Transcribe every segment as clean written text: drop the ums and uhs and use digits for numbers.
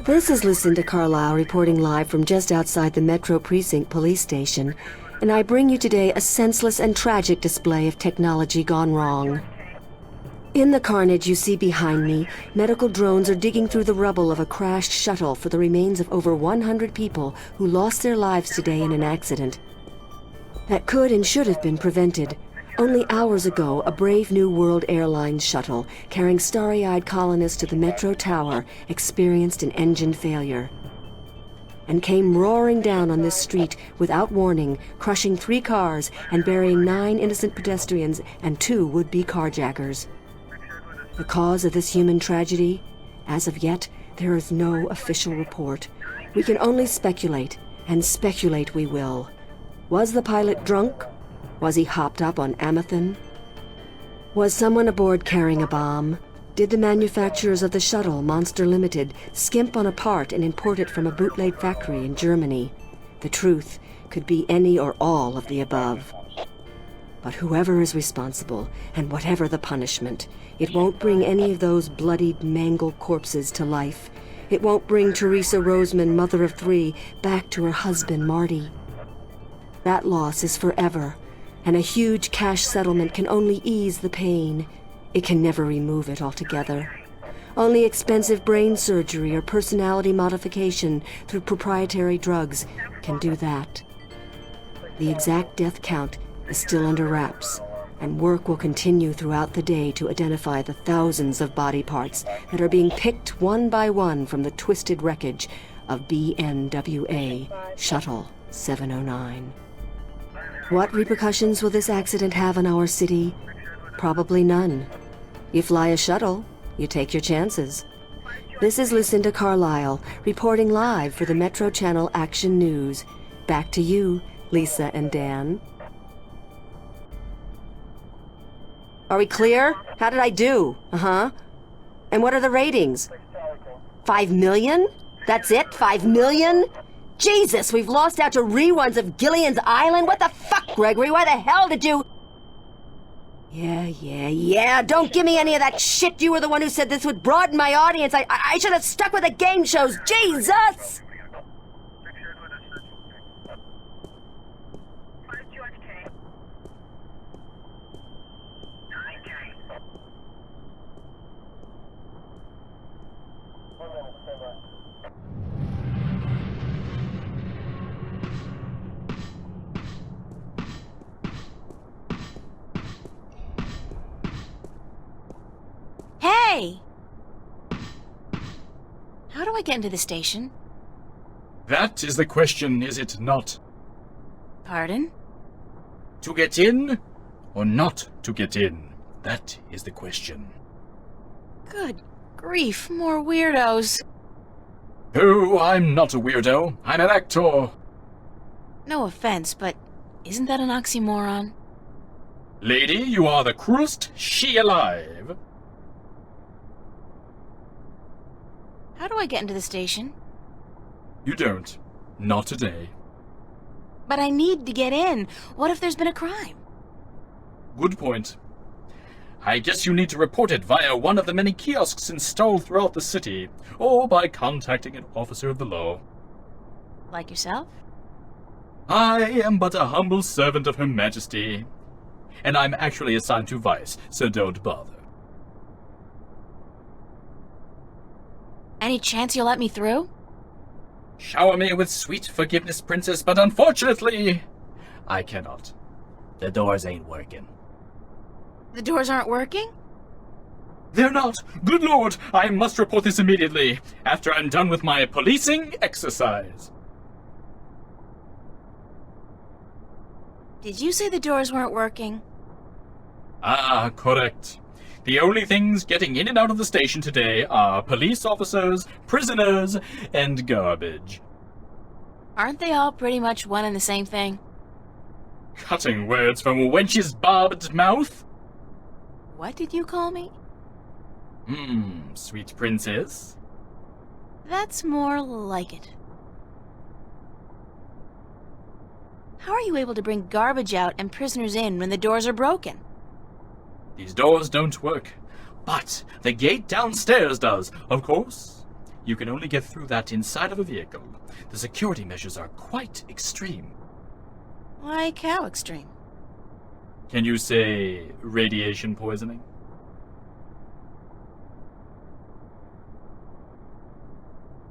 This is Lucinda Carlisle reporting live from just outside the Metro Precinct Police Station, and I bring you today a senseless and tragic display of technology gone wrong. In the carnage you see behind me, medical drones are digging through the rubble of a crashed shuttle for the remains of over 100 people who lost their lives today in an accident that could and should have been prevented. Only hours ago, a Brave New World Airlines shuttle carrying starry-eyed colonists to the Metro Tower experienced an engine failure and came roaring down on this street without warning, crushing 3 cars and burying 9 innocent pedestrians and 2 would-be carjackers. The cause of this human tragedy? As of yet, there is no official report. We can only speculate, and speculate we will. Was the pilot drunk? Was he hopped up on Amethyst? Was someone aboard carrying a bomb? Did the manufacturers of the shuttle, Monster Limited, skimp on a part and import it from a bootleg factory in Germany? The truth could be any or all of the above. But whoever is responsible, and whatever the punishment, it won't bring any of those bloodied, mangled corpses to life. It won't bring Teresa Roseman, mother of 3, back to her husband, Marty. That loss is forever, and a huge cash settlement can only ease the pain. It can never remove it altogether. Only expensive brain surgery or personality modification through proprietary drugs can do that. The exact death count is still under wraps, and work will continue throughout the day to identify the thousands of body parts that are being picked one by one from the twisted wreckage of BNWA Shuttle 709. What repercussions will this accident have on our city? Probably none. You fly a shuttle, you take your chances. This is Lucinda Carlisle, reporting live for the Metro Channel Action News. Back to you, Lisa and Dan. Are we clear? How did I do? Uh-huh. And what are the ratings? 5 million? That's it? 5 million? Jesus, we've lost out to reruns of Gillian's Island? What the fuck, Gregory? Why the hell did you... Yeah. Don't give me any of that shit. You were the one who said this would broaden my audience. I should have stuck with the game shows. Jesus! Hey! How do I get into the station? That is the question, is it not? Pardon? To get in or not to get in? That is the question. Good grief, more weirdos. Oh, I'm not a weirdo. I'm an actor. No offense, but isn't that an oxymoron? Lady, you are the cruelest she alive. How do I get into the station? You don't. Not today. But I need to get in. What if there's been a crime? Good point. I guess you need to report it via one of the many kiosks installed throughout the city, or by contacting an officer of the law. Like yourself? I am but a humble servant of Her Majesty, and I'm actually assigned to Vice, so don't bother. Any chance you'll let me through? Shower me with sweet forgiveness, Princess, but unfortunately, I cannot. The doors ain't working. The doors aren't working? They're not. Good Lord, I must report this immediately, after I'm done with my policing exercise. Did you say the doors weren't working? Ah, correct. The only things getting in and out of the station today are police officers, prisoners, and garbage. Aren't they all pretty much one and the same thing? Cutting words from a wench's barbed mouth? What did you call me? Sweet princess. That's more like it. How are you able to bring garbage out and prisoners in when the doors are broken? These doors don't work, but the gate downstairs does, of course. You can only get through that inside of a vehicle. The security measures are quite extreme. Like how extreme? Can you say radiation poisoning?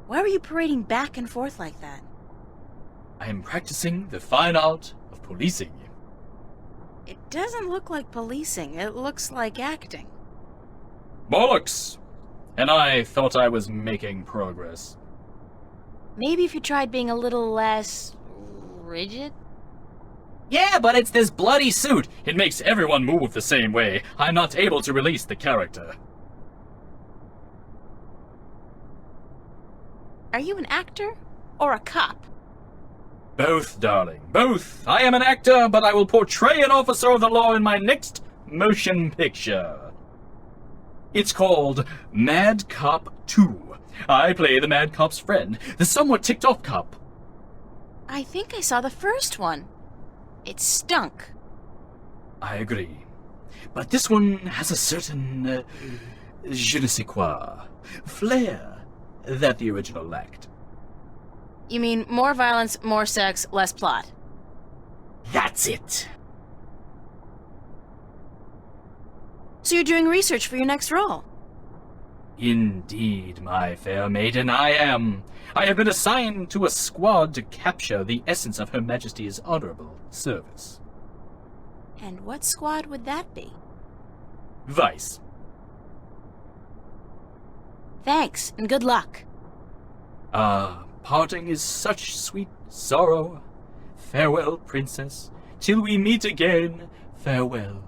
Why were you parading back and forth like that? I am practicing the fine art of policing. It doesn't look like policing. It looks like acting. Bollocks! And I thought I was making progress. Maybe if you tried being a little less rigid? Yeah, but it's this bloody suit. It makes everyone move the same way. I'm not able to release the character. Are you an actor or a cop? Both, darling, both. I am an actor, but I will portray an officer of the law in my next motion picture. It's called Mad Cop 2. I play the Mad Cop's friend, the somewhat ticked-off cop. I think I saw the first one. It stunk. I agree. But this one has a certain, je ne sais quoi, flair that the original lacked. You mean more violence, more sex, less plot? That's it. So you're doing research for your next role? Indeed, my fair maiden, I am. I have been assigned to a squad to capture the essence of Her Majesty's honorable service. And what squad would that be? Vice. Thanks, and good luck. Parting is such sweet sorrow. Farewell, princess. Till we meet again, farewell.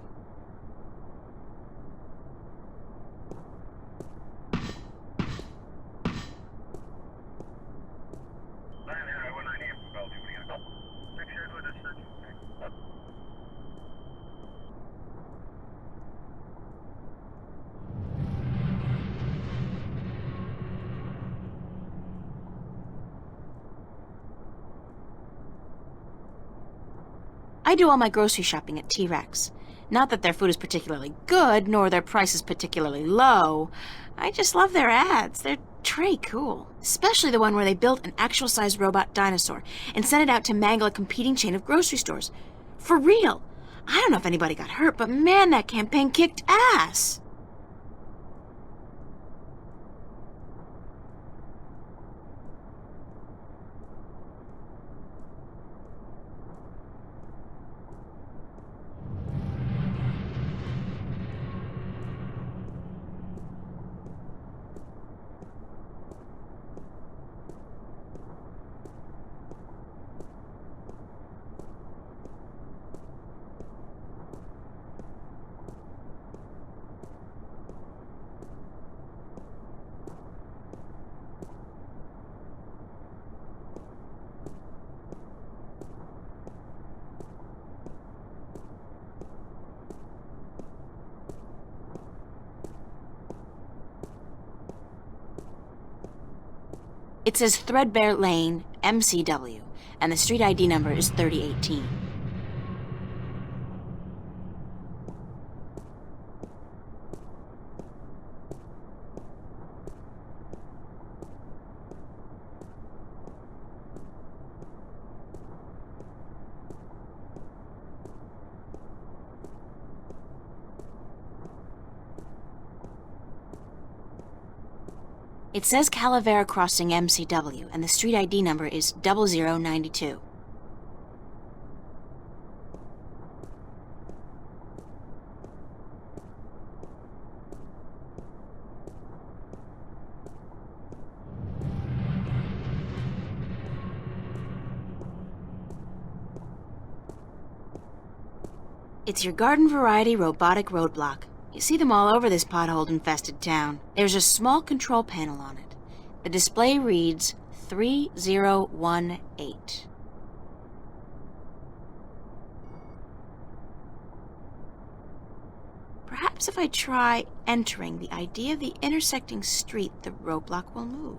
I do all my grocery shopping at T-Rex. Not that their food is particularly good, nor their prices particularly low. I just love their ads. They're tray cool. Especially the one where they built an actual-sized robot dinosaur and sent it out to mangle a competing chain of grocery stores. For real. I don't know if anybody got hurt, but man, that campaign kicked ass. It says Threadbare Lane, MCW, and the street ID number is 3018. It says Calavera Crossing MCW, and the street ID number is 0092. It's your garden variety robotic roadblock. You see them all over this pothole-infested town. There's a small control panel on it. The display reads 3018. Perhaps if I try entering the ID of the intersecting street, the roadblock will move.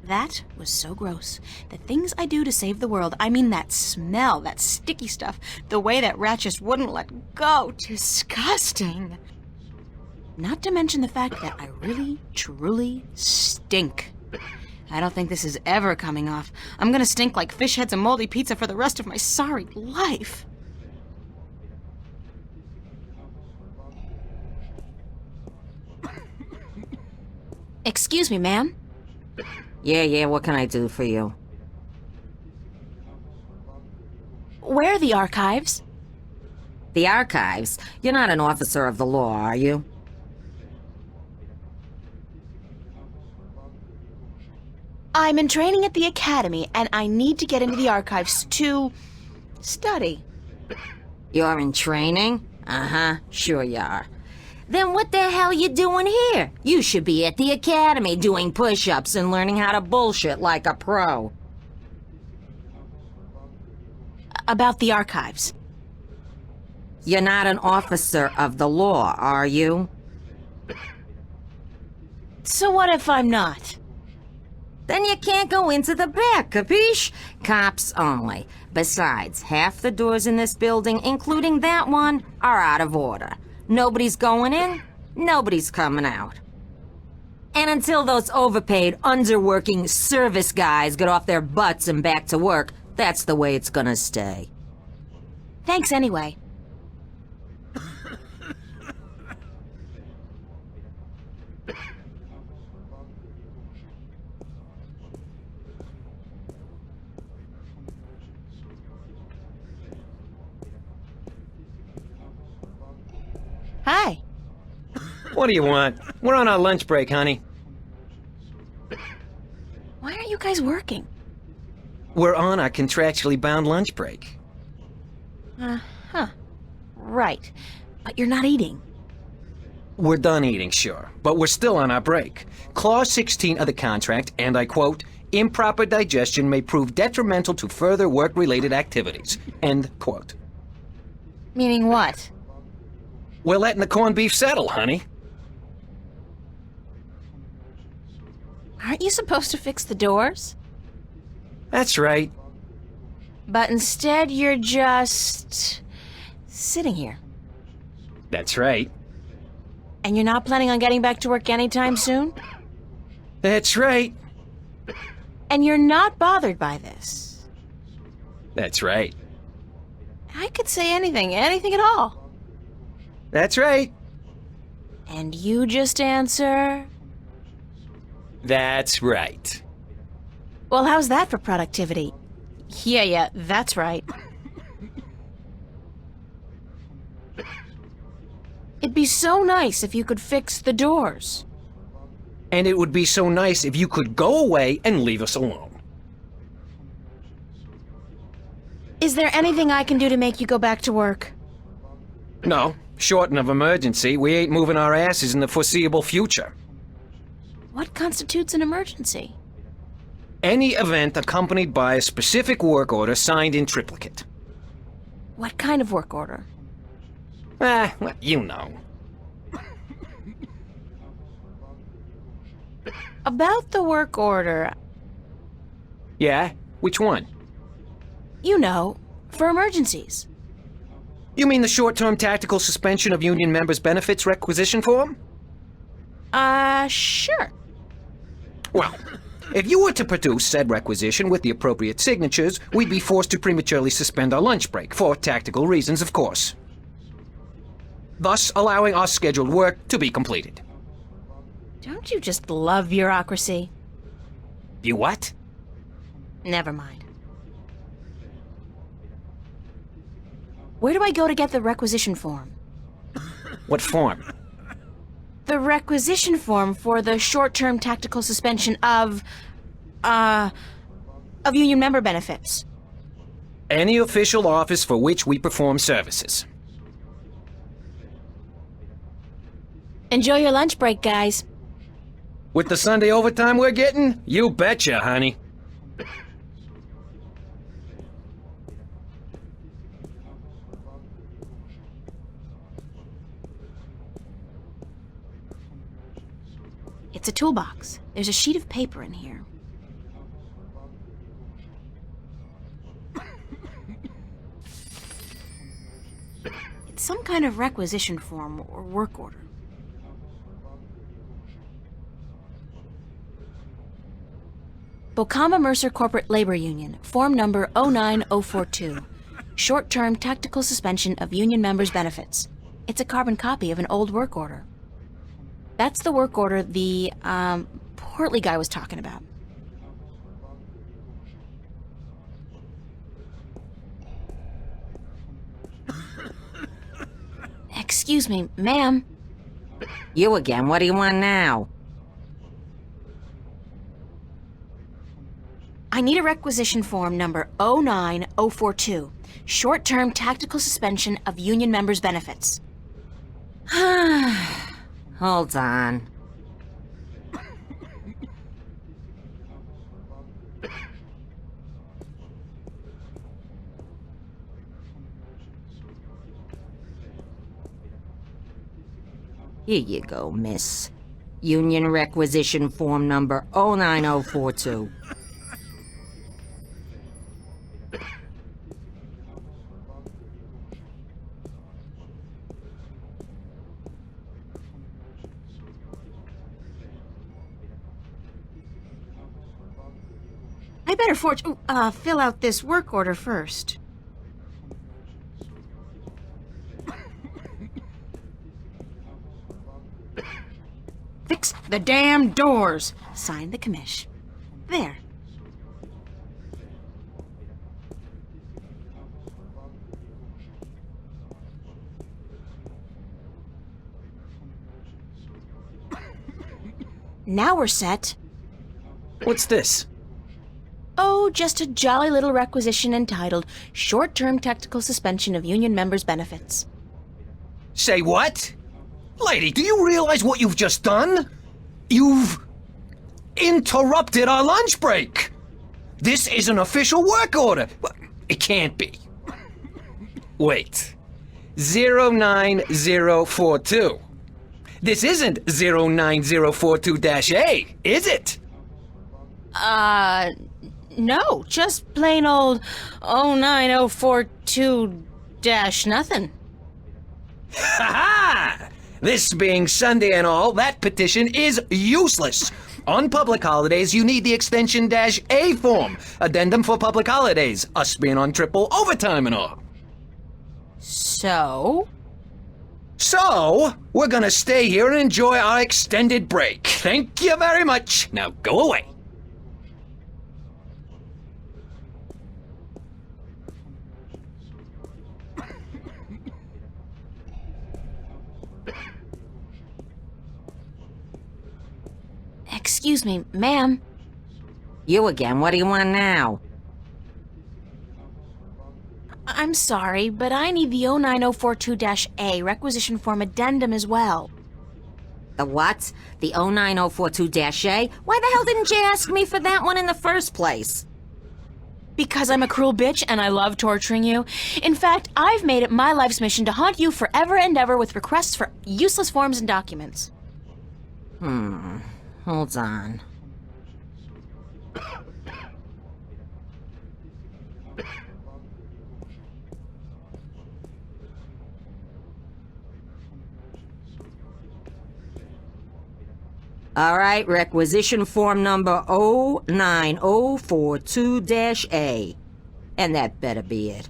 That was so gross. The things I do to save the world, I mean that smell, that sticky stuff, the way that rat just wouldn't let go. Disgusting. Not to mention the fact that I really, truly stink. I don't think this is ever coming off. I'm gonna stink like fish heads and moldy pizza for the rest of my sorry life. Excuse me, ma'am. Yeah, what can I do for you? Where are the archives? The archives? You're not an officer of the law, are you? I'm in training at the academy, and I need to get into the archives to study. You're in training? Uh-huh, sure you are. Then what the hell you doing here? You should be at the academy doing push-ups and learning how to bullshit like a pro. About the archives. You're not an officer of the law, are you? So what if I'm not? Then you can't go into the back, capiche? Cops only. Besides, half the doors in this building, including that one, are out of order. Nobody's going in, nobody's coming out. And until those overpaid, underworking service guys get off their butts and back to work, that's the way it's gonna stay. Thanks anyway. Hi. What do you want? We're on our lunch break, honey. Why aren't you guys working? We're on our contractually bound lunch break. Right. But you're not eating. We're done eating, sure, but we're still on our break. Clause 16 of the contract, and I quote, improper digestion may prove detrimental to further work-related activities. End quote. Meaning what? We're letting the corned beef settle, honey. Aren't you supposed to fix the doors? That's right. But instead you're just sitting here. That's right. And you're not planning on getting back to work anytime soon? That's right. And you're not bothered by this? That's right. I could say anything at all. That's right. And you just answer... That's right. Well, how's that for productivity? Yeah, that's right. It'd be so nice if you could fix the doors. And it would be so nice if you could go away and leave us alone. Is there anything I can do to make you go back to work? No, short of emergency, we ain't moving our asses in the foreseeable future. What constitutes an emergency? Any event accompanied by a specific work order signed in triplicate. What kind of work order? Well, you know. About the work order, Yeah? Which one? you know, for emergencies. You mean the short-term tactical suspension of union members' benefits requisition form? Sure. Well, if you were to produce said requisition with the appropriate signatures, we'd be forced to prematurely suspend our lunch break, for tactical reasons, of course. Thus, allowing our scheduled work to be completed. Don't you just love bureaucracy? You what? Never mind. Where do I go to get the requisition form? What form? The requisition form for the short-term tactical suspension of union member benefits. Any official office for which we perform services. Enjoy your lunch break, guys. With the Sunday overtime we're getting? You betcha, honey. It's a toolbox. There's a sheet of paper in here. It's some kind of requisition form or work order. Bocama Mercer Corporate Labor Union, form number 09042. Short-term tactical suspension of union members' benefits. It's a carbon copy of an old work order. That's the work order the, portly guy was talking about. Excuse me, ma'am. You again, what do you want now? I need a requisition form number 09042. Short-term tactical suspension of union members' benefits. Hold on. Here you go, miss. Union requisition form number 09042. I better fill out this work order first. Fix the damn doors. Sign the commish. There. Now we're set. What's this? Oh, just a jolly little requisition entitled Short-Term Tactical Suspension of Union Members' Benefits. Say what? Lady, do you realize what you've just done? You've interrupted our lunch break. This is an official work order. It can't be. Wait. 09042. This isn't 09042-A, is it? No, just plain old 09042-nothing. Ha ha! This being Sunday and all, that petition is useless. On public holidays, you need the extension -A form. Addendum for public holidays, us being on triple overtime and all. So? So, we're gonna stay here and enjoy our extended break. Thank you very much. Now go away. Excuse me, ma'am. You again, what do you want now? I'm sorry, but I need the 09042-A requisition form addendum as well. The what? The 09042-A? Why the hell didn't you ask me for that one in the first place? Because I'm a cruel bitch and I love torturing you. In fact, I've made it my life's mission to haunt you forever and ever with requests for useless forms and documents. Hold on. All right, requisition form number 09042-A. And that better be it.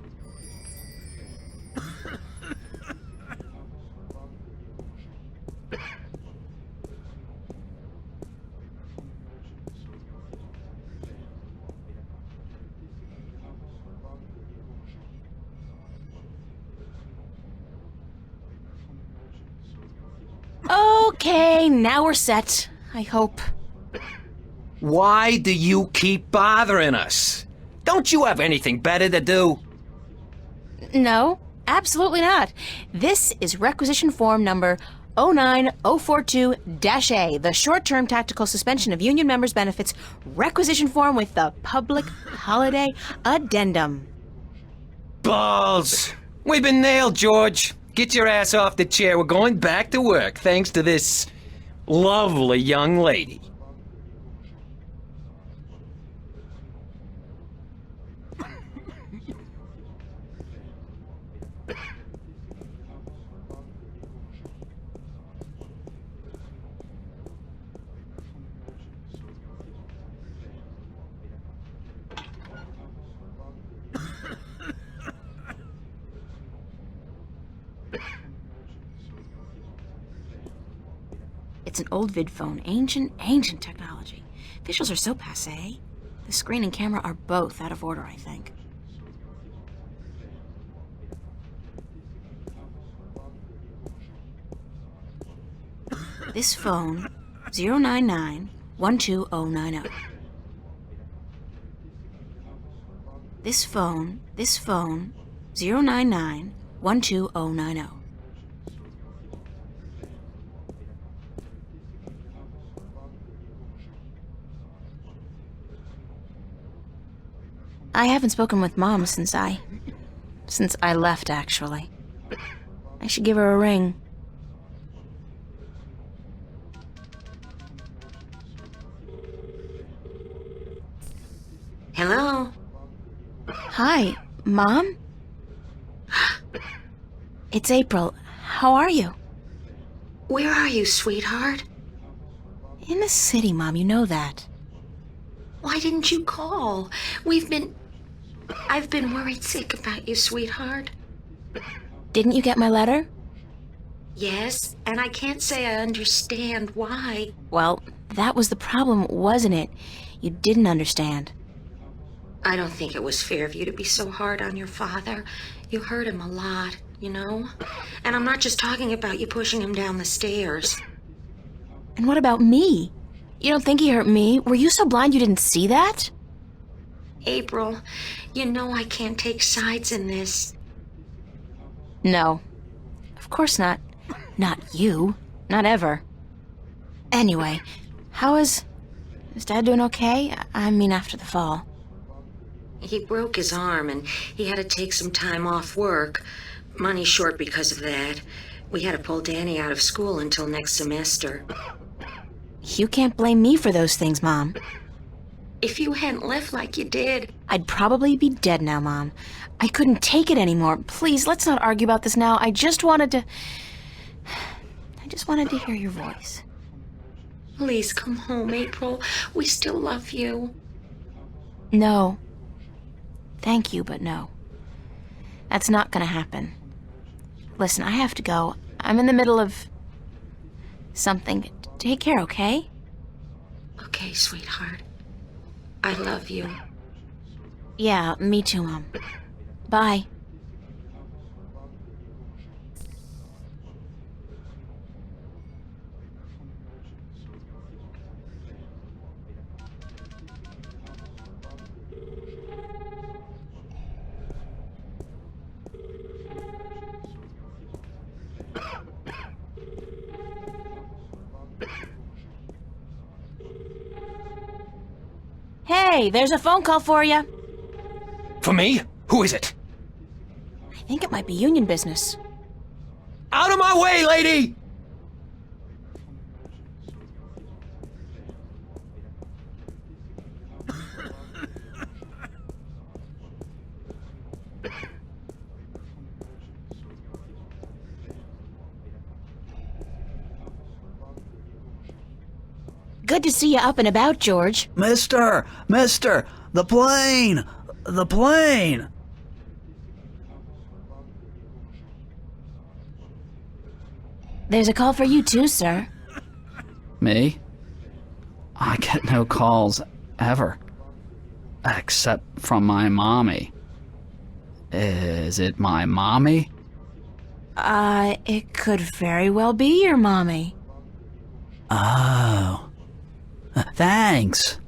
Okay, now we're set. I hope. Why do you keep bothering us? Don't you have anything better to do? No, absolutely not. This is requisition form number 09042-A, the short-term tactical suspension of union members' benefits requisition form with the public holiday addendum. Balls! We've been nailed, George. Get your ass off the chair. We're going back to work, thanks to this lovely young lady. It's an old vid phone. Ancient technology. Visuals are so passé. The screen and camera are both out of order, I think. This phone, 099-12090. This phone, 099-12090. I haven't spoken with Mom since I left, actually. I should give her a ring. Hello? Hi, Mom? It's April. How are you? Where are you, sweetheart? In the city, Mom, you know that. Why didn't you call? I've been worried sick about you, sweetheart. Didn't you get my letter? Yes, and I can't say I understand why. Well, that was the problem, wasn't it? You didn't understand. I don't think it was fair of you to be so hard on your father. You hurt him a lot, you know? And I'm not just talking about you pushing him down the stairs. And what about me? You don't think he hurt me? Were you so blind you didn't see that? April, you know I can't take sides in this. No. Of course not. Not you. Not ever. Anyway, is Dad doing okay? I mean, after the fall. He broke his arm and he had to take some time off work. Money short because of that. We had to pull Danny out of school until next semester. You can't blame me for those things, Mom. If you hadn't left like you did, I'd probably be dead now, Mom. I couldn't take it anymore. Please, let's not argue about this now. I just wanted to hear your voice. please come home, April. We still love you. No. Thank you, but no. That's not gonna happen. Listen, I have to go. I'm in the middle of something. Take care, okay? Okay, sweetheart. I love you. Yeah, me too, Mom. Bye. Hey, there's a phone call for you. For me? Who is it? I think it might be union business. Out of my way, lady! Good to see you up and about, George. Mister, the plane! The plane! There's a call for you too, sir. Me? I get no calls ever. Except from my mommy. Is it my mommy? It could very well be your mommy. Oh. Thanks.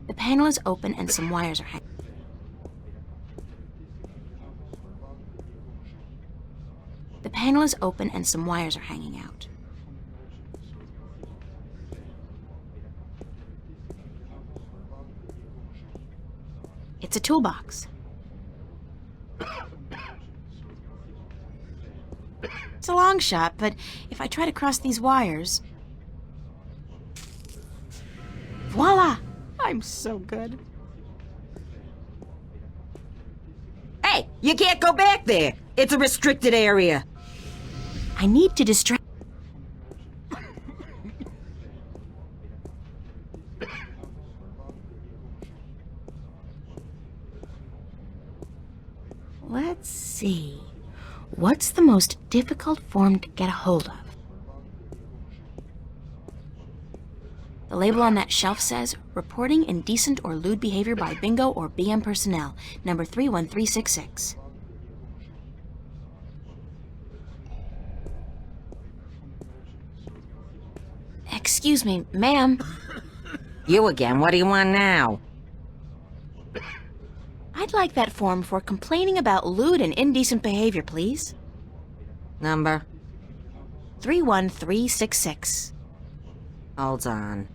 The panel is open and some wires are hanging. The panel is open and some wires are hanging out. It's a toolbox. It's a long shot, but if I try to cross these wires... Voila! I'm so good. Hey, you can't go back there. It's a restricted area. I need to distract. Let's see. What's the most difficult form to get a hold of? The label on that shelf says, reporting indecent or lewd behavior by bingo or BM personnel, number 31366. Excuse me, ma'am. You again, what do you want now? I'd like that form for complaining about lewd and indecent behavior, please. Number? 31366. Hold on.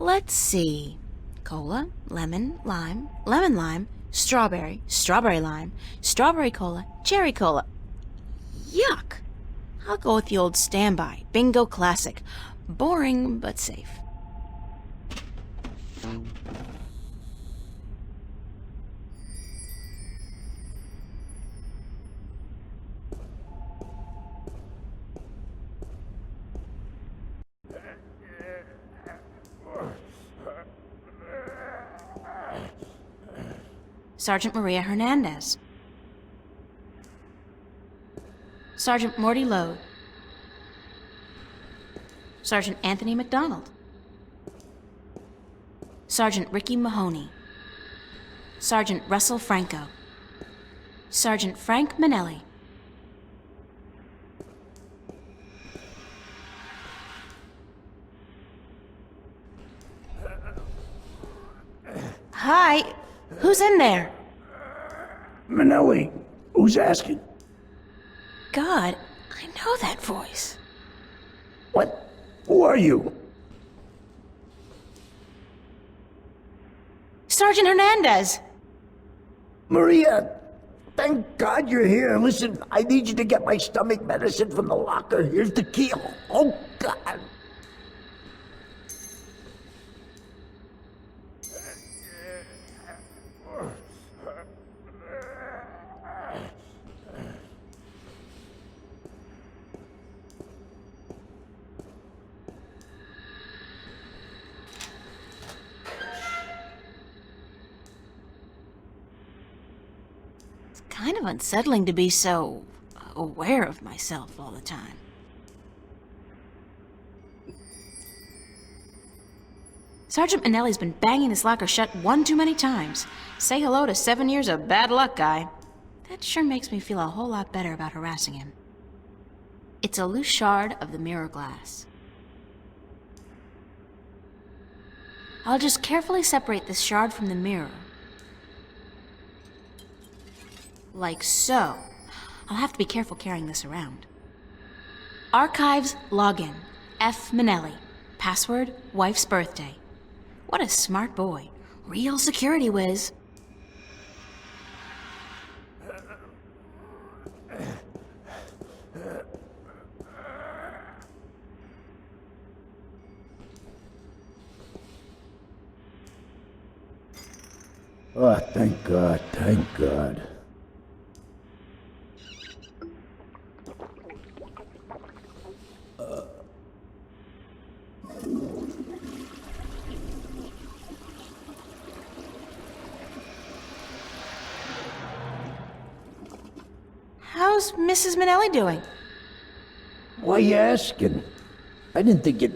Let's see. Cola, lemon, lime, lemon lime, strawberry, strawberry lime, strawberry cola, cherry cola. Yuck! I'll go with the old standby, Bingo Classic. Boring, but safe. Sergeant Maria Hernandez. Sergeant Morty Lowe. Sergeant Anthony McDonald. Sergeant Ricky Mahoney. Sergeant Russell Franco. Sergeant Frank Manelli. Hi, who's in there? Manelli, who's asking? God, I know that voice. What? Who are you? Sergeant Hernandez! Maria, thank God you're here. Listen, I need you to get my stomach medicine from the locker. Here's the key. Oh, God. Kind of unsettling to be so aware of myself all the time. Sergeant Manelli's been banging this locker shut one too many times. Say hello to 7 years of bad luck, guy. That sure makes me feel a whole lot better about harassing him. It's a loose shard of the mirror glass. I'll just carefully separate this shard from the mirror. Like so. I'll have to be careful carrying this around. Archives login. F. Manelli. Password, wife's birthday. What a smart boy. Real security whiz. Oh, thank God, thank God. How's Mrs. Manelli doing? Why you asking? I didn't think it...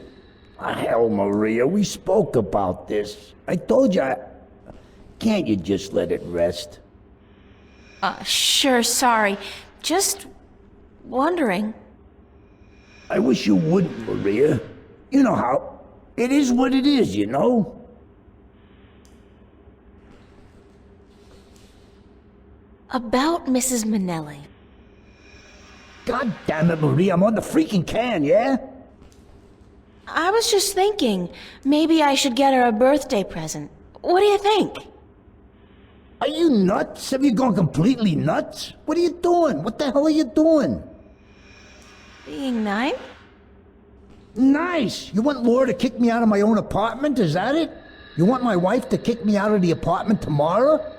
hell, Maria, we spoke about this. I told you Can't you just let it rest? Sure, sorry. Just wondering. I wish you wouldn't, Maria. You know how. It is what it is, you know? About Mrs. Minnelli. God damn it, Maria, I'm on the freaking can, yeah? I was just thinking, maybe I should get her a birthday present. What do you think? Are you nuts? Have you gone completely nuts? What are you doing? What the hell are you doing? Being nice? Nice! You want Laura to kick me out of my own apartment, is that it? You want my wife to kick me out of the apartment tomorrow?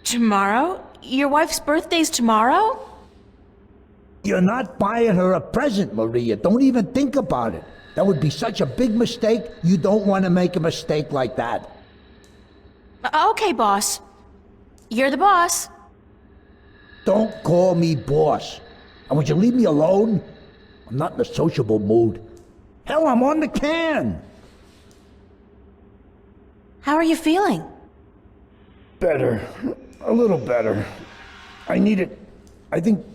Tomorrow? Your wife's birthday's tomorrow? You're not buying her a present, Maria. Don't even think about it. That would be such a big mistake. You don't want to make a mistake like that. Okay, boss. You're the boss. Don't call me boss. And would you leave me alone? I'm not in a sociable mood. Hell, I'm on the can. How are you feeling? Better. A little better. I need it. I think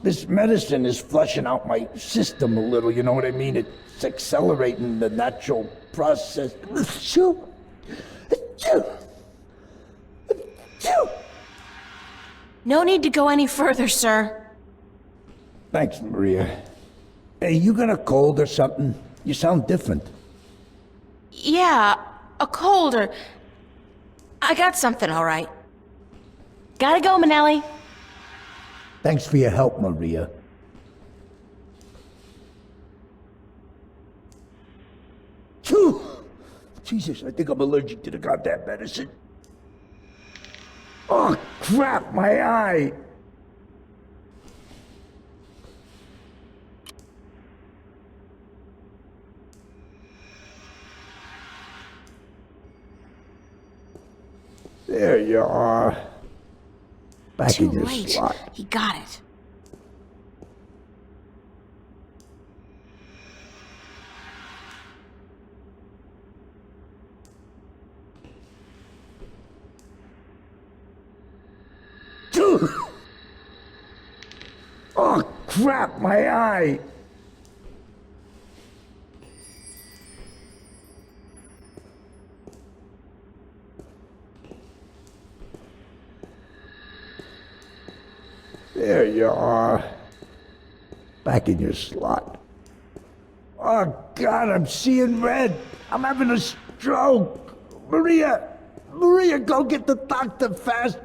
this medicine is flushing out my system a little, you know what I mean? It's accelerating the natural process. No need to go any further, sir. Thanks, Maria. Hey, you got a cold or something? You sound different. Yeah, a cold or... I got something, all right. Gotta go, Minnelli. Thanks for your help, Maria. Phew! Jesus, I think I'm allergic to the goddamn medicine. Oh, crap, my eye! There you are. Back Too in your late. slot. He got it. Oh, crap, my eye! There you are. Back in your slot. Oh, God, I'm seeing red. I'm having a stroke. Maria! Maria, go get the doctor fast.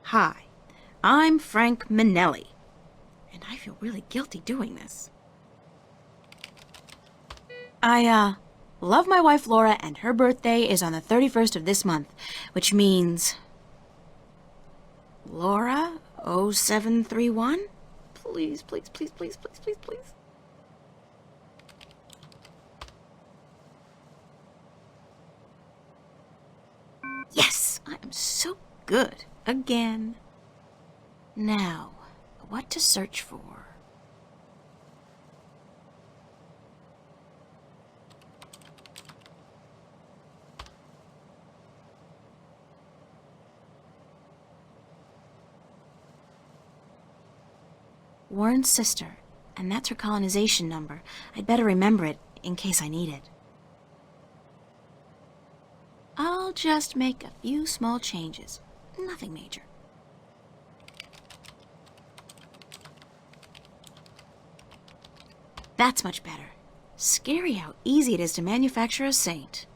Hi, I'm Frank Minnelli. And I feel really guilty doing this. I, love my wife Laura, and her birthday is on the 31st of this month, which means... Laura 0731? Please, please, please, please, please, please, please. Yes, I am so good. Again. Now, what to search for? Warren's sister, and that's her colonization number. I'd better remember it in case I need it. I'll just make a few small changes. Nothing major. That's much better. Scary how easy it is to manufacture a saint.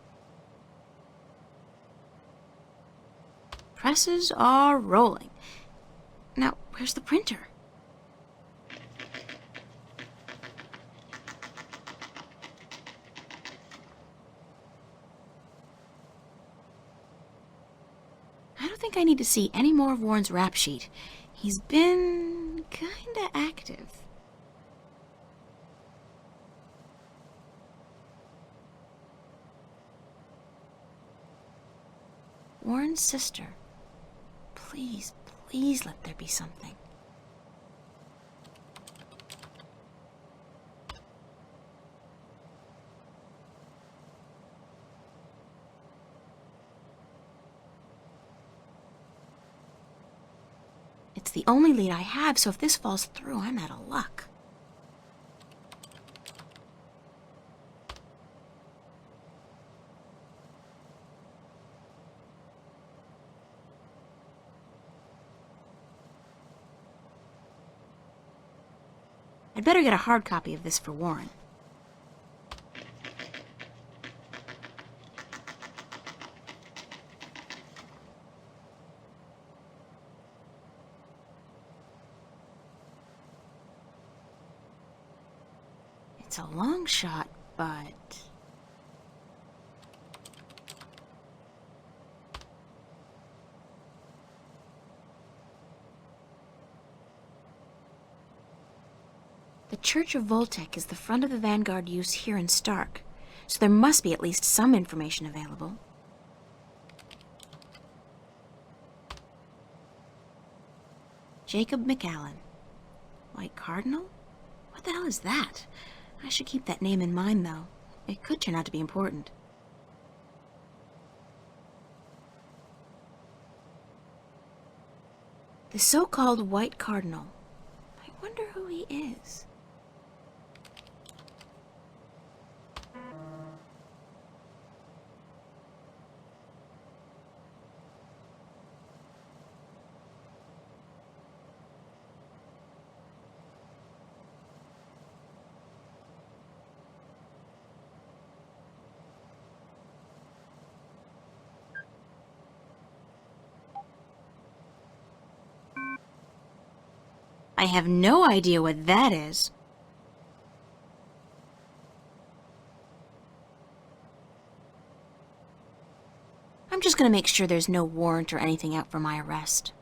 Presses are rolling. Now, where's the printer? I don't think I need to see any more of Warren's rap sheet. He's been kinda active. Warren's sister. Please, please let there be something. It's the only lead I have, so if this falls through, I'm out of luck. I'd better get a hard copy of this for Warren. It's a long shot, but... The Church of Voltec is the front of the Vanguard use here in Stark, so there must be at least some information available. Jacob McAllen. White Cardinal? What the hell is that? I should keep that name in mind, though. It could turn out to be important. The so-called White Cardinal. I wonder who he is. I have no idea what that is. I'm just gonna make sure there's no warrant or anything out for my arrest.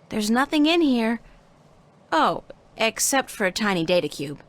There's nothing in here. Oh, except for a tiny data cube.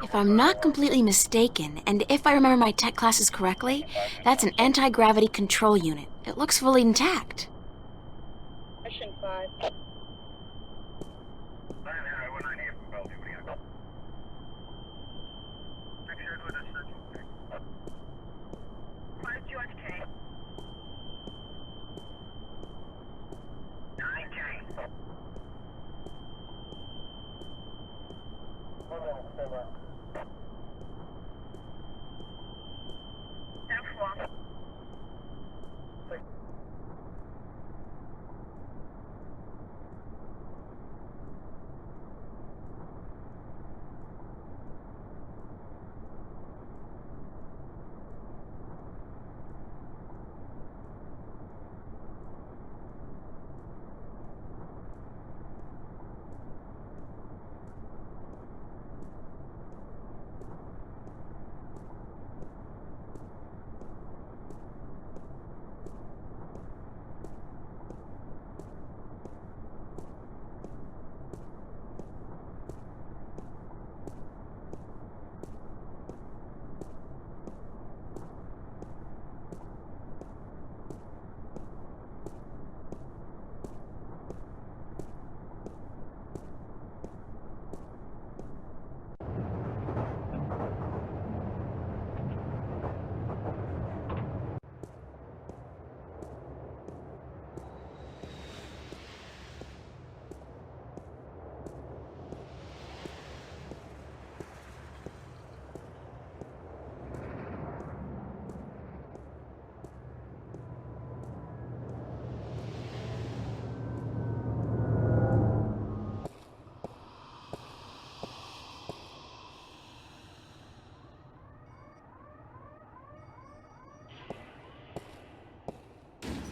If I'm not completely mistaken, and if I remember my tech classes correctly, that's an anti-gravity control unit. It looks fully intact. Mission 5.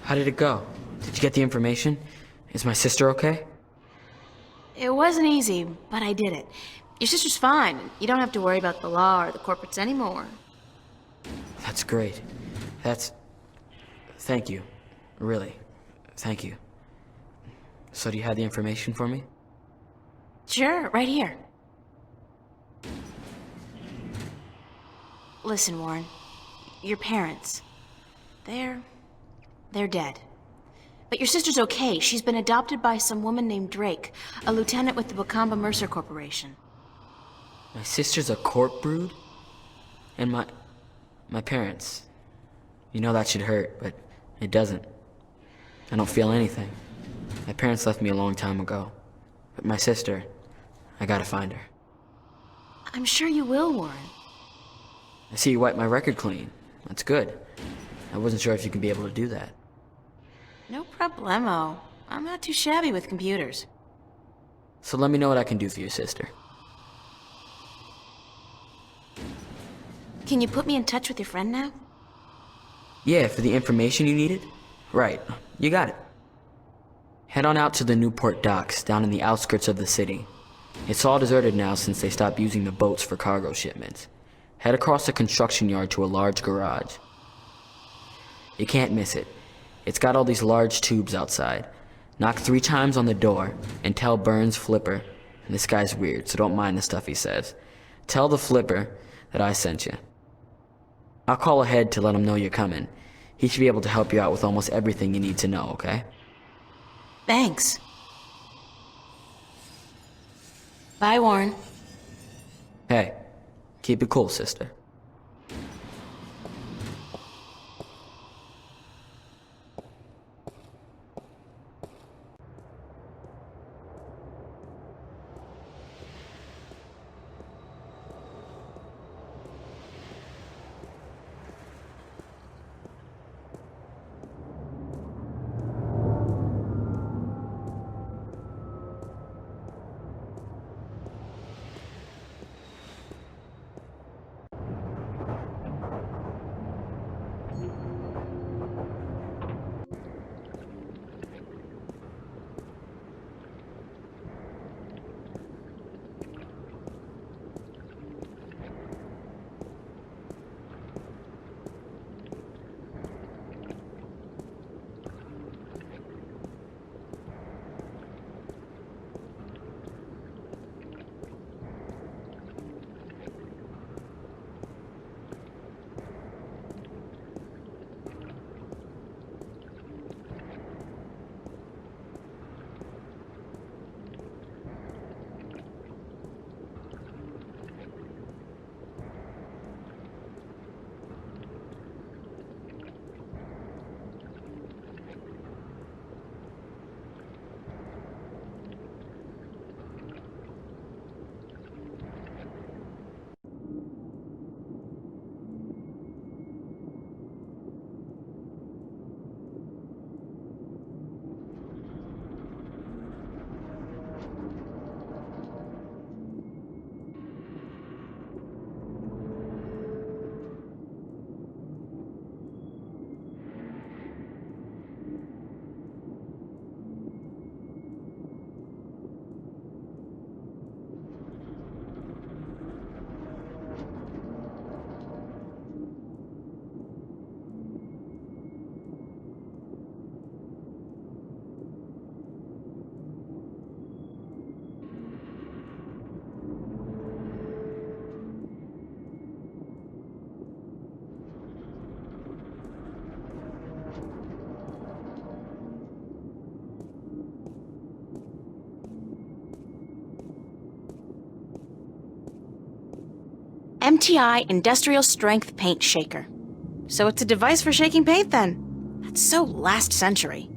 How did it go? Did you get the information? Is my sister okay? It wasn't easy, but I did it. Your sister's fine. You don't have to worry about the law or the corporates anymore. That's great. Thank you. Really. Thank you. So do you have the information for me? Sure, right here. Listen, Warren. Your parents. They're dead. But your sister's okay. She's been adopted by some woman named Drake, a lieutenant with the Wakamba Mercer Corporation. My sister's a corp brood? And my parents. You know that should hurt, but it doesn't. I don't feel anything. My parents left me a long time ago. But my sister, I gotta find her. I'm sure you will, Warren. I see you wiped my record clean. That's good. I wasn't sure if you could be able to do that. No problemo. I'm not too shabby with computers. So let me know what I can do for your sister. Can you put me in touch with your friend now? Yeah, for the information you needed? Right, you got it. Head on out to the Newport docks, down in the outskirts of the city. It's all deserted now since they stopped using the boats for cargo shipments. Head across the construction yard to a large garage. You can't miss it. It's got all these large tubes outside. Knock 3 times on the door and tell Burns Flipper, and this guy's weird, so don't mind the stuff he says. Tell the Flipper that I sent you. I'll call ahead to let him know you're coming. He should be able to help you out with almost everything you need to know, okay? Thanks. Bye, Warren. Hey, keep it cool, sister. NTI Industrial Strength Paint Shaker. So it's a device for shaking paint then? That's so last century.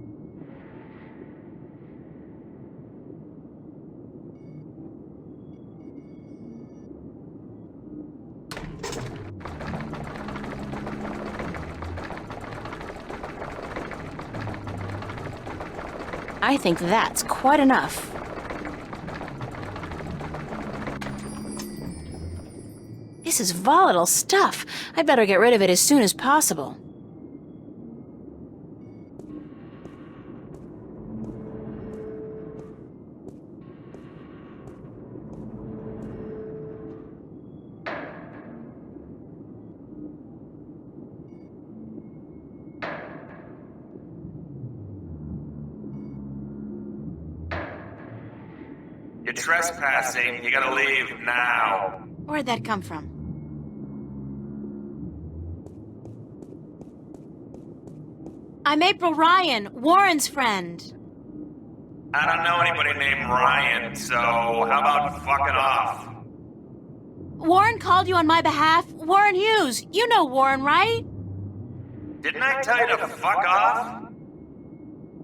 I think that's quite enough. This is volatile stuff. I better get rid of it as soon as possible. You're trespassing. You gotta leave now. Where'd that come from? I'm April Ryan, Warren's friend. I don't know anybody named Ryan, so how about fucking off? Warren called you on my behalf. Warren Hughes. You know Warren, right? Didn't I tell you to fuck off?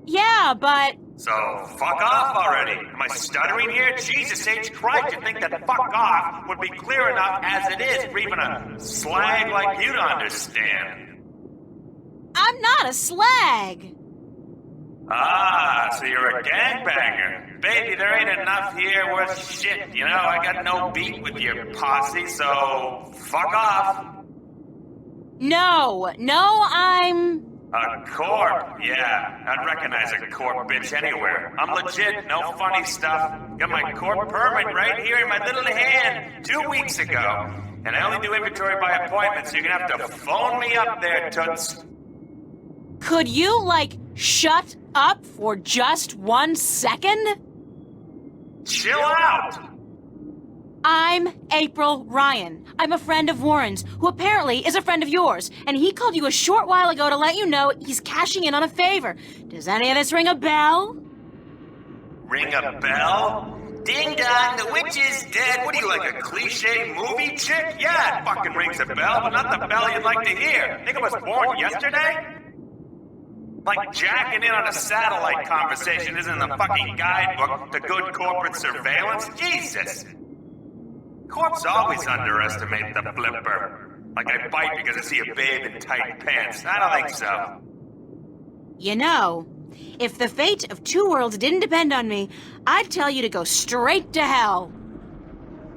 Yeah, but... So, fuck off already. Am I stuttering here? Jesus H. Christ, you'd think that fuck off would be clear enough as it is for even a slag like you to understand. I'm not a slag. Ah, so you're a gangbanger. Baby, there ain't enough here worth shit. You know, I got no beat with your posse, so fuck off. No, I'm... A corp? Yeah, I'd recognize a corp bitch anywhere. I'm legit, no funny stuff. Got my corp permit right here in my little hand 2 weeks ago. And I only do inventory by appointment, so you're gonna have to phone me up there, toots. Could you, shut up for just 1 second? Chill out! I'm April Ryan. I'm a friend of Warren's, who apparently is a friend of yours, and he called you a short while ago to let you know he's cashing in on a favor. Does any of this ring a bell? Ring a bell? Ding dong, the witch is dead. What are you, like a cliche movie chick? Yeah, it fucking rings a bell, but not the bell you'd like to hear. Think I was born yesterday? Like jacking in on a satellite conversation isn't in the fucking guidebook to good corporate surveillance? Jesus! Corps always underestimate the flipper. Like I bite because I see a babe in tight pants. I don't think so. You know, if the fate of two worlds didn't depend on me, I'd tell you to go straight to hell.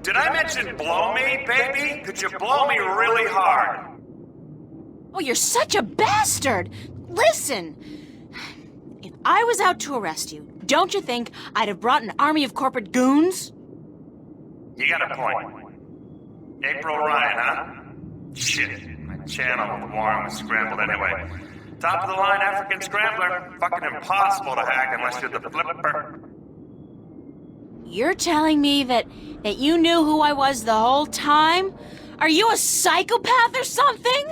Did I mention blow me, baby? Could you blow me really hard? Oh, you're such a bastard! Listen, if I was out to arrest you, don't you think I'd have brought an army of corporate goons? You got a point. April Ryan, huh? Shit, my channel with Warren was scrambled anyway. Top of the line African scrambler. Fucking impossible to hack unless you're the flipper. You're telling me that you knew who I was the whole time? Are you a psychopath or something?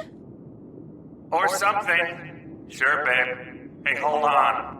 Or something. Sure, babe. Hey, hold on.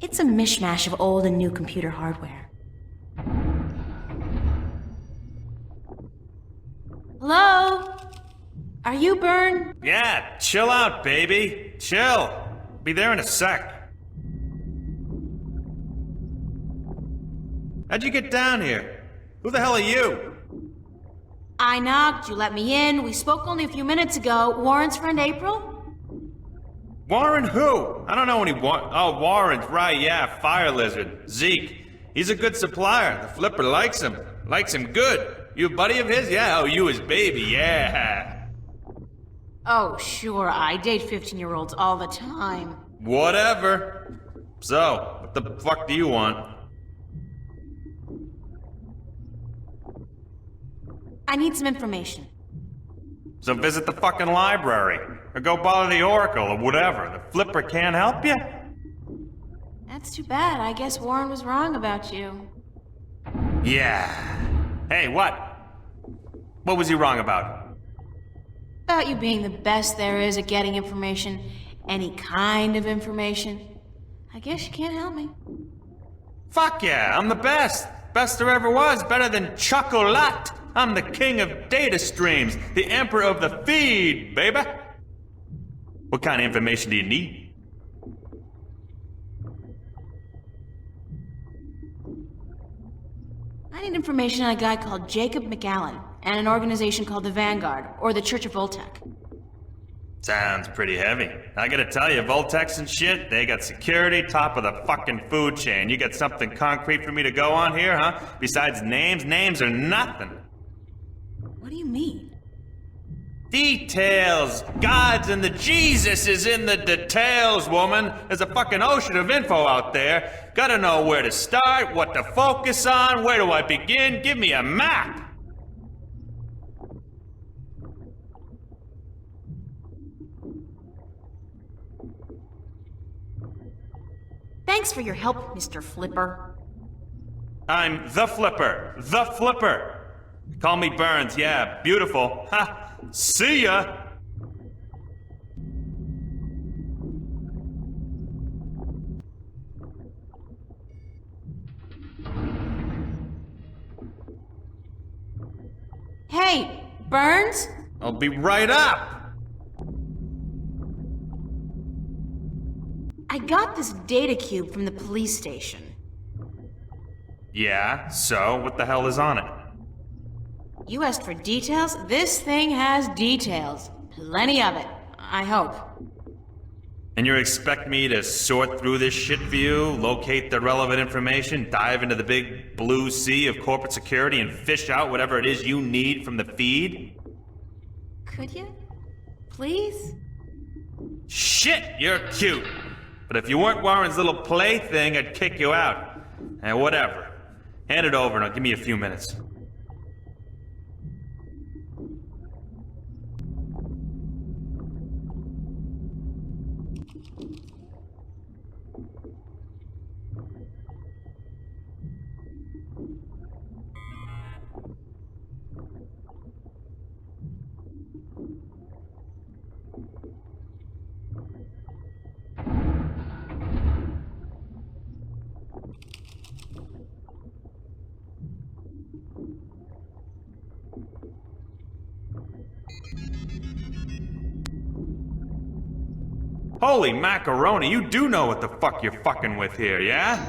It's a mishmash of old and new computer hardware. Hello? Are you Byrne? Yeah, chill out, baby. Chill. Be there in a sec. How'd you get down here? Who the hell are you? I knocked, you let me in. We spoke only a few minutes ago. Warren's friend April? Warren who? I don't know any Oh, Warren, right, yeah, Fire Lizard. Zeke. He's a good supplier. The flipper likes him. Likes him good. You a buddy of his? Yeah, oh, you his baby, yeah. Oh, sure, I date 15-year-olds all the time. Whatever. So, what the fuck do you want? I need some information. So visit the fucking library. Or go bother the Oracle or whatever. The flipper can't help you? That's too bad. I guess Warren was wrong about you. Yeah. Hey, what? What was he wrong about? About you being the best there is at getting information. Any kind of information. I guess you can't help me. Fuck yeah, I'm the best. Best there ever was. Better than Chocolat. I'm the king of data streams. The emperor of the feed, baby. What kind of information do you need? I need information on a guy called Jacob McAllen and an organization called the Vanguard, or the Church of Voltec. Sounds pretty heavy. I gotta tell you, Voltex and shit, they got security top of the fucking food chain. You got something concrete for me to go on here, huh? Besides names? Names are nothing. What do you mean? Details! Gods and the Jesus is in the details, woman. There's a fucking ocean of info out there. Gotta know where to start, what to focus on, where do I begin? Give me a map! Thanks for your help, Mr. Flipper. I'm the Flipper. The Flipper. Call me Burns, yeah, beautiful. Ha! See ya! Hey, Burns? I'll be right up! I got this data cube from the police station. Yeah, so what the hell is on it? You asked for details? This thing has details. Plenty of it, I hope. And you expect me to sort through this shit for you, locate the relevant information, dive into the big blue sea of corporate security, and fish out whatever it is you need from the feed? Could you? Please? Shit, you're cute! But if you weren't Warren's little plaything, I'd kick you out. And whatever. Hand it over and give me a few minutes. Holy macaroni, you do know what the fuck you're fucking with here, yeah?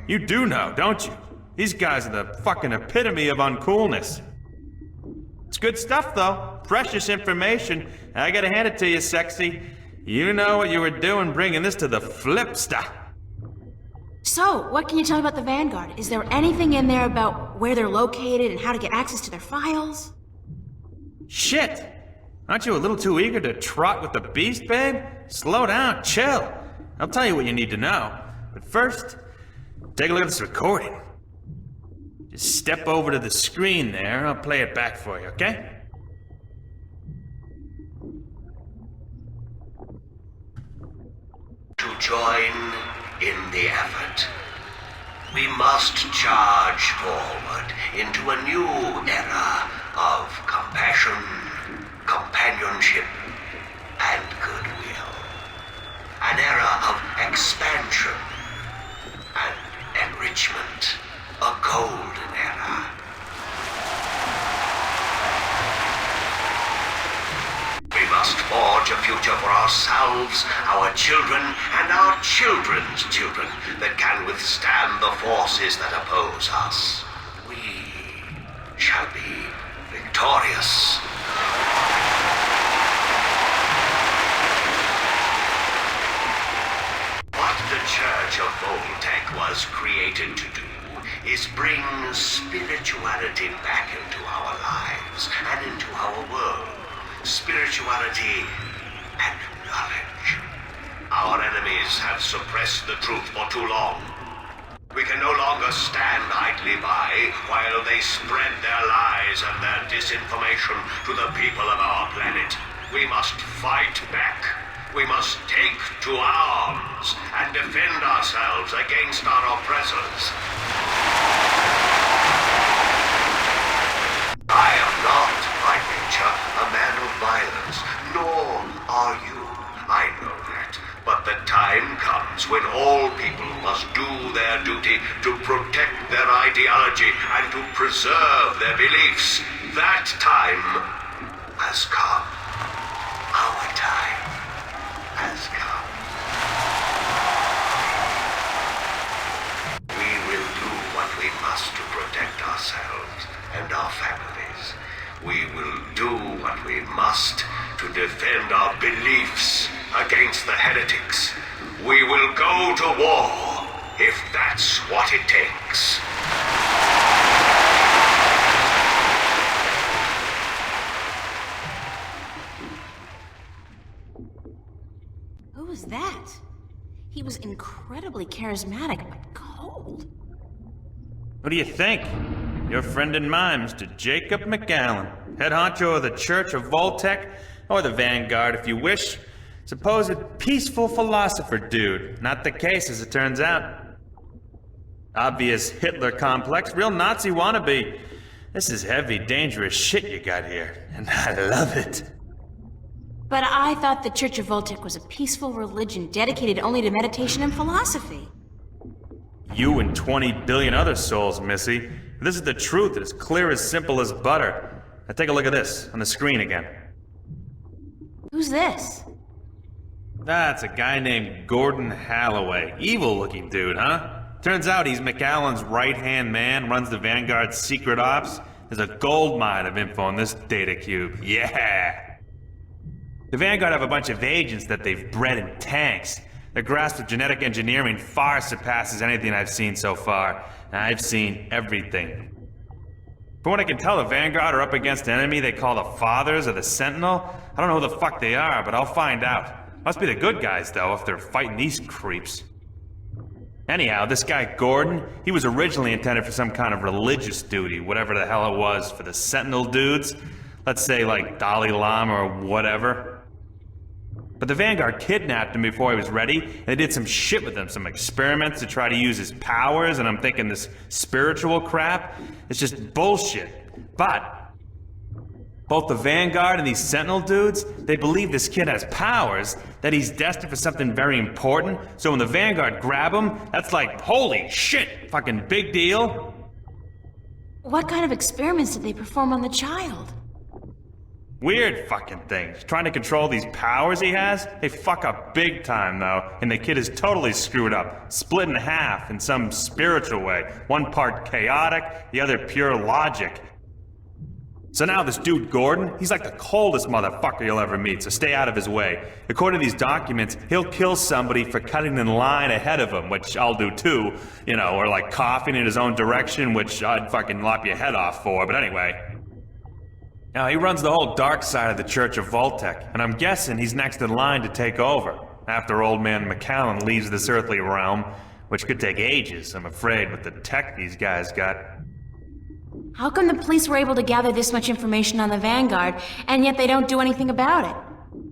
You do know, don't you? These guys are the fucking epitome of uncoolness. It's good stuff, though. Precious information. I gotta hand it to you, sexy. You know what you were doing bringing this to the Flipster. So, what can you tell me about the Vanguard? Is there anything in there about where they're located and how to get access to their files? Shit! Aren't you a little too eager to trot with the beast, babe? Slow down, chill. I'll tell you what you need to know. But first, take a look at this recording. Just step over to the screen there, I'll play it back for you, okay? To join in the effort, we must charge forward into a new era of compassion, companionship, and goodwill. An era of expansion and enrichment. A golden era. We must forge a future for ourselves, our children, and our children's children that can withstand the forces that oppose us. We shall be victorious. What the Church of Voltec was created to do is bring spirituality back into our lives and into our world. Spirituality and knowledge. Our enemies have suppressed the truth for too long. We can no longer stand idly by while they spread their lies and their disinformation to the people of our planet. We must fight back. We must take to arms and defend ourselves against our oppressors. I am not, by nature, a man of violence, nor are you. I know that. But the time comes when all people must do their duty to protect their ideology and to preserve their beliefs. That time has come. Our time has come. We will do what we must to protect ourselves and our families. We will do what we must to defend our beliefs against the heretics. We will go to war if that's what it takes. Who was that? He was incredibly charismatic, but cold. What do you think? Your friend and mine, Mr. Jacob McAllen, head honcho of the Church of Voltec, or the Vanguard if you wish. Supposed peaceful philosopher dude. Not the case, as it turns out. Obvious Hitler complex, real Nazi wannabe. This is heavy, dangerous shit you got here, and I love it. But I thought the Church of Voltec was a peaceful religion dedicated only to meditation and philosophy. You and 20 billion other souls, Missy. This is the truth, as clear as simple as butter. Now take a look at this, on the screen again. Who's this? That's a guy named Gordon Halloway. Evil-looking dude, huh? Turns out he's McAllen's right-hand man, runs the Vanguard's secret ops. There's a gold mine of info in this data cube. Yeah! The Vanguard have a bunch of agents that they've bred in tanks. Their grasp of genetic engineering far surpasses anything I've seen so far. I've seen everything. From what I can tell, the Vanguard are up against an enemy they call the Fathers or the Sentinel. I don't know who the fuck they are, but I'll find out. Must be the good guys, though, if they're fighting these creeps. Anyhow, this guy Gordon, he was originally intended for some kind of religious duty, whatever the hell it was, for the Sentinel dudes. Let's say, like, Dalai Lama or whatever. But the Vanguard kidnapped him before he was ready, and they did some shit with him, some experiments to try to use his powers, and I'm thinking this spiritual crap, it's just bullshit. But both the Vanguard and these Sentinel dudes, they believe this kid has powers, that he's destined for something very important, so when the Vanguard grab him, that's like, holy shit, fucking big deal. What kind of experiments did they perform on the child? Weird fucking things. Trying to control these powers he has? They fuck up big time, though, and the kid is totally screwed up, split in half in some spiritual way. One part chaotic, the other pure logic. So now this dude Gordon, he's like the coldest motherfucker you'll ever meet, so stay out of his way. According to these documents, he'll kill somebody for cutting in line ahead of him, which I'll do too, you know, or like coughing in his own direction, which I'd fucking lop your head off for, but anyway. Now, he runs the whole dark side of the Church of Voltec, and I'm guessing he's next in line to take over, after old man McAllen leaves this earthly realm, which could take ages, I'm afraid, with the tech these guys got. How come the police were able to gather this much information on the Vanguard, and yet they don't do anything about it?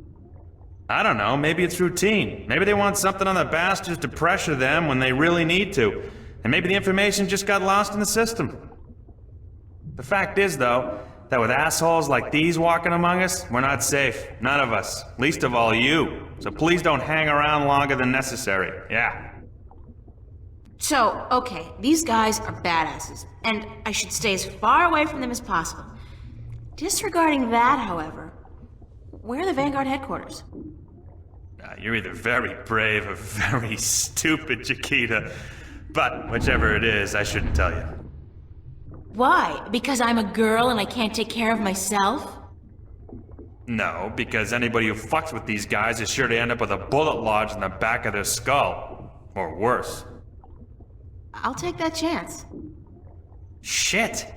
I don't know, maybe it's routine. Maybe they want something on the bastards to pressure them when they really need to, and maybe the information just got lost in the system. The fact is, though, that with assholes like these walking among us, we're not safe. None of us. Least of all you. So please don't hang around longer than necessary. Yeah. So, okay, these guys are badasses, and I should stay as far away from them as possible. Disregarding that, however, where are the Vanguard headquarters? You're either very brave or very stupid, Chiquita. But whichever it is, I shouldn't tell you. Why? Because I'm a girl and I can't take care of myself? No, because anybody who fucks with these guys is sure to end up with a bullet lodged in the back of their skull. Or worse. I'll take that chance. Shit.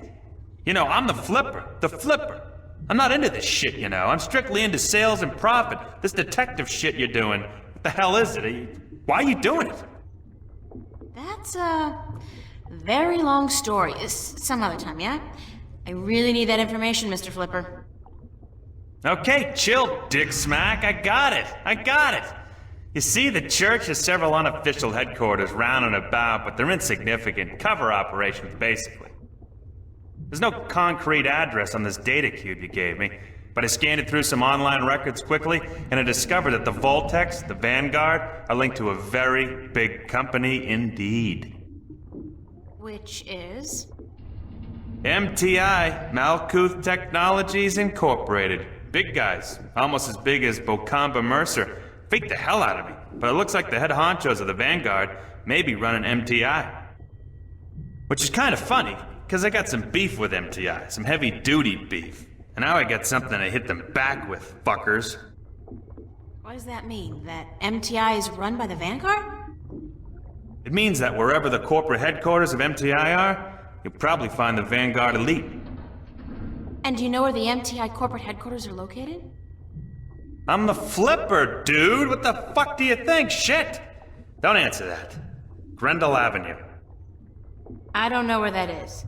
You know, I'm the flipper. The flipper. I'm not into this shit, you know. I'm strictly into sales and profit. This detective shit you're doing. What the hell is it? Why are you doing it? That's a very long story. Some other time, yeah? I really need that information, Mr. Flipper. Okay, chill, dick smack. I got it. You see, the church has several unofficial headquarters round and about, but they're insignificant. Cover operations, basically. There's no concrete address on this data cube you gave me, but I scanned it through some online records quickly, and I discovered that the Voltex, the Vanguard, are linked to a very big company indeed. Which is? MTI, Malkuth Technologies Incorporated. Big guys, almost as big as Bocamba Mercer. Faked the hell out of me, but it looks like the head honchos of the Vanguard may be running MTI. Which is kind of funny, because I got some beef with MTI, some heavy-duty beef. And now I got something to hit them back with, fuckers. What does that mean? That MTI is run by the Vanguard? It means that wherever the corporate headquarters of MTI are, you'll probably find the Vanguard elite. And do you know where the MTI corporate headquarters are located? I'm the flipper, dude! What the fuck do you think? Shit! Don't answer that. Grendel Avenue. I don't know where that is.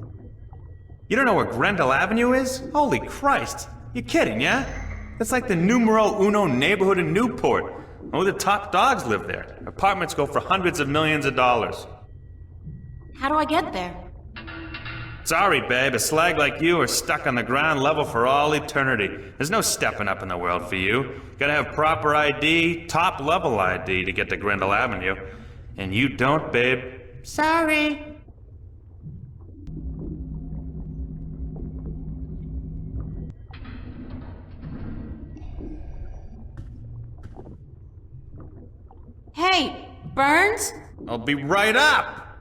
You don't know where Grendel Avenue is? Holy Christ. You kidding, yeah? That's like the numero uno neighborhood in Newport. Only the top dogs live there. Apartments go for hundreds of millions of dollars. How do I get there? Sorry, babe. A slag like you are stuck on the ground level for all eternity. There's no stepping up in the world for you. Gotta have proper ID, top level ID to get to Grendel Avenue. And you don't, babe. Sorry. Hey, Burns? I'll be right up!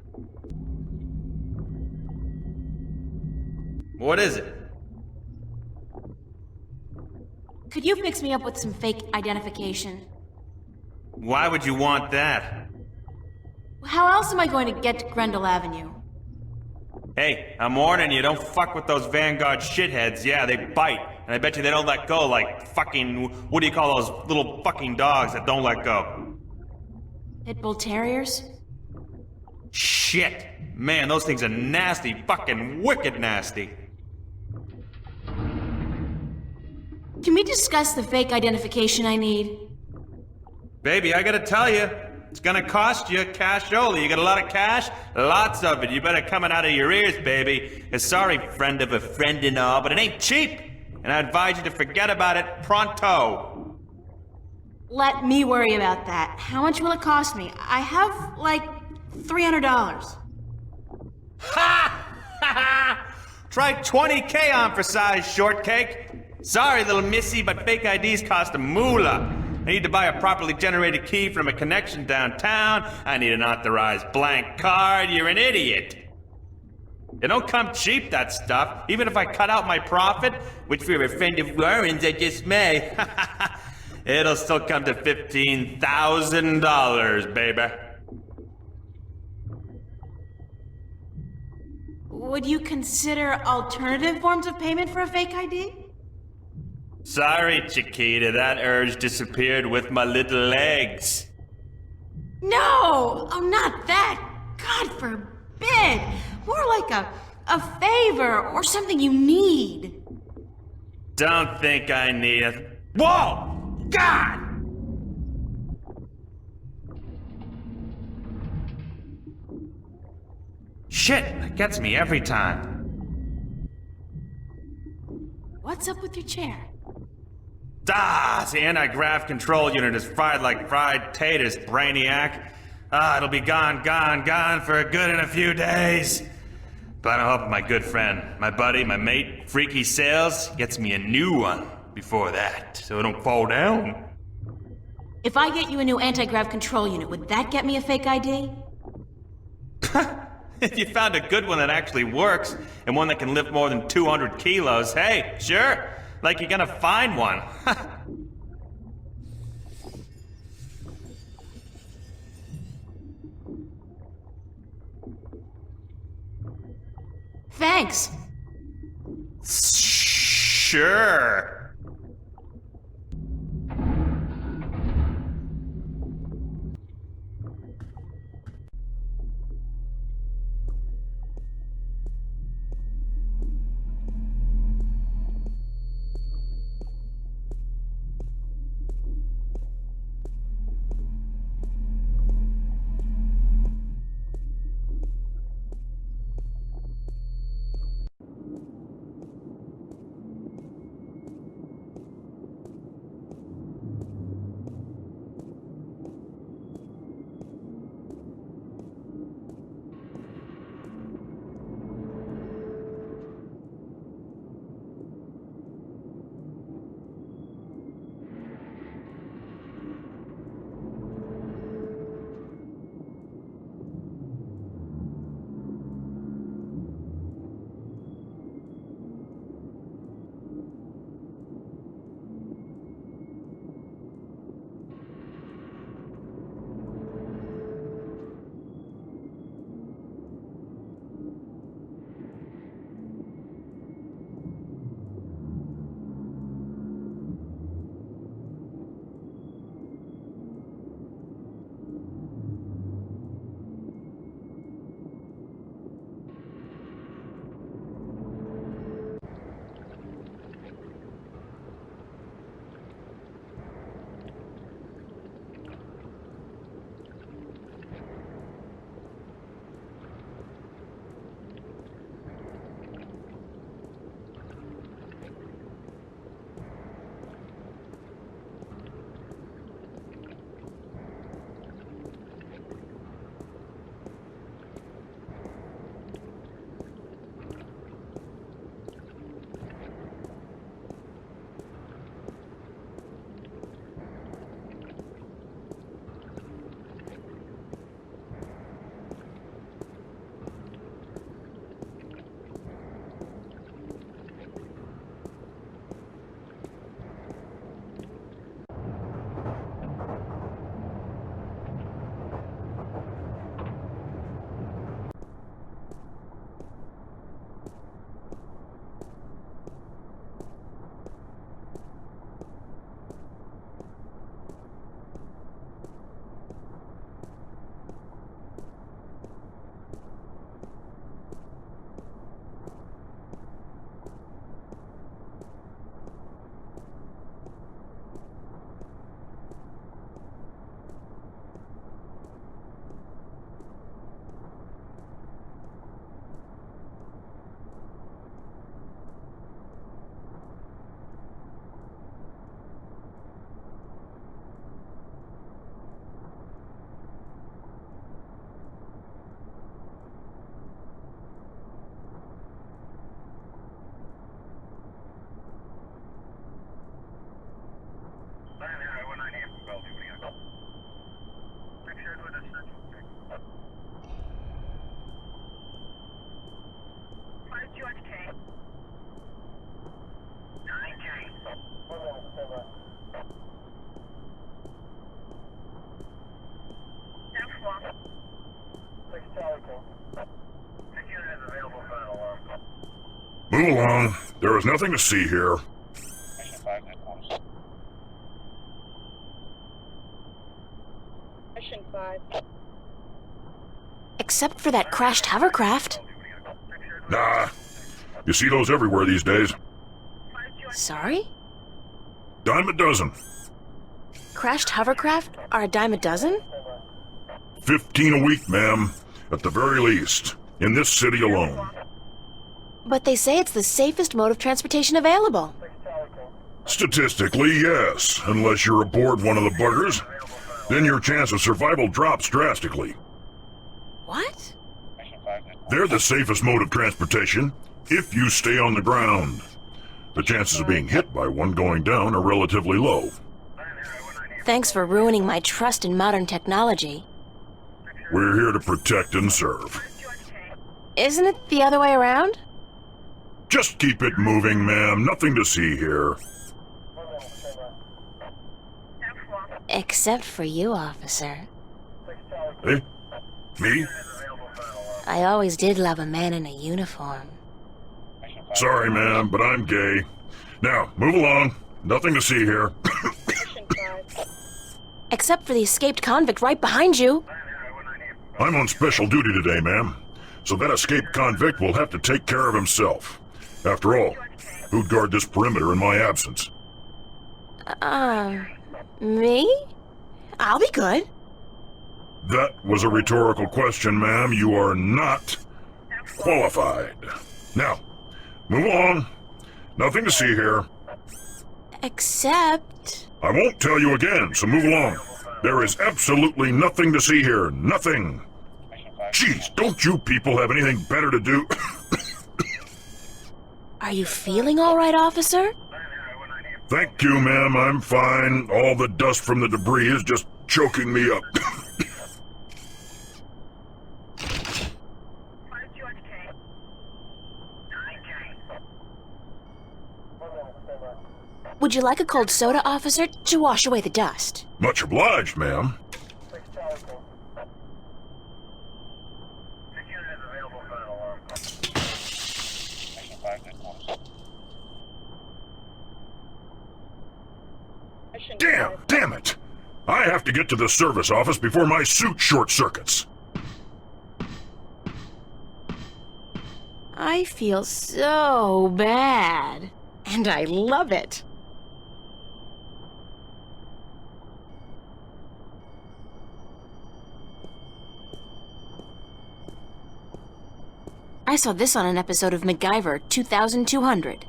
What is it? Could you fix me up with some fake identification? Why would you want that? How else am I going to get to Grendel Avenue? Hey, I'm warning you, don't fuck with those Vanguard shitheads. Yeah, they bite. And I bet you they don't let go like fucking... What do you call those little fucking dogs that don't let go? Pitbull Terriers? Shit! Man, those things are nasty. Fucking wicked nasty. Can we discuss the fake identification I need? Baby, I gotta tell you, it's gonna cost you cash only. You got a lot of cash? Lots of it. You better come it out of your ears, baby. Sorry, friend of a friend and all, but it ain't cheap. And I advise you to forget about it pronto. Let me worry about that. How much will it cost me? I have, like, $300. Ha! Ha! Try 20K on for size, shortcake. Sorry, little missy, but fake IDs cost a moolah. I need to buy a properly generated key from a connection downtown. I need an authorized blank card. You're an idiot. It don't come cheap, that stuff. Even if I cut out my profit, which for a friend of Warren's I just may. It'll still come to $15,000, baby. Would you consider alternative forms of payment for a fake ID? Sorry, Chiquita, that urge disappeared with my little legs. No! Oh, not that! God forbid! More like a favor or something you need. Don't think I need it. Whoa! God! Shit, that gets me every time. What's up with your chair? The anti-grav control unit is fried like fried taters, brainiac. It'll be gone for good in a few days. But I hope my good friend, my buddy, my mate, Freaky Sales, gets me a new one before that, so it don't fall down. If I get you a new anti-grav control unit, would that get me a fake ID? If you found a good one that actually works, and one that can lift more than 200 kilos, hey, sure. Like you're gonna find one. Thanks. Sure. Move along. There is nothing to see here. Mission 5. Except for that crashed hovercraft. Nah. You see those everywhere these days. Sorry? Dime a dozen. Crashed hovercraft are a dime a dozen? 15 a week, ma'am. At the very least. In this city alone. But they say it's the safest mode of transportation available. Statistically, yes. Unless you're aboard one of the buggers. Then your chance of survival drops drastically. What? They're the safest mode of transportation, if you stay on the ground. The chances of being hit by one going down are relatively low. Thanks for ruining my trust in modern technology. We're here to protect and serve. Isn't it the other way around? Just keep it moving, ma'am. Nothing to see here. Except for you, officer. Eh? Me? I always did love a man in a uniform. Sorry, ma'am, but I'm gay. Now, move along. Nothing to see here. Mission 5. Except for the escaped convict right behind you. I'm on special duty today, ma'am. So that escaped convict will have to take care of himself. After all, who'd guard this perimeter in my absence? Me? I'll be good. That was a rhetorical question, ma'am. You are not qualified. Now, move along. Nothing to see here. Except... I won't tell you again, so move along. There is absolutely nothing to see here. Nothing. Jeez, don't you people have anything better to do? Are you feeling all right, officer? Thank you, ma'am. I'm fine. All the dust from the debris is just choking me up. Would you like a cold soda, officer, to wash away the dust? Much obliged, ma'am. Damn it! I have to get to the service office before my suit short circuits. I feel so bad. And I love it. I saw this on an episode of MacGyver 2200.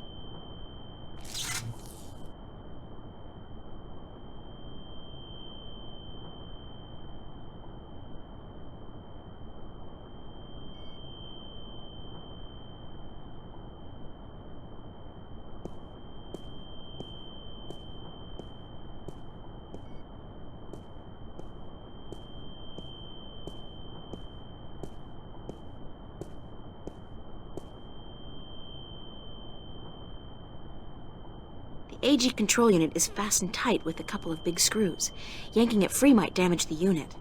The AG control unit is fastened tight with a couple of big screws. Yanking it free might damage the unit.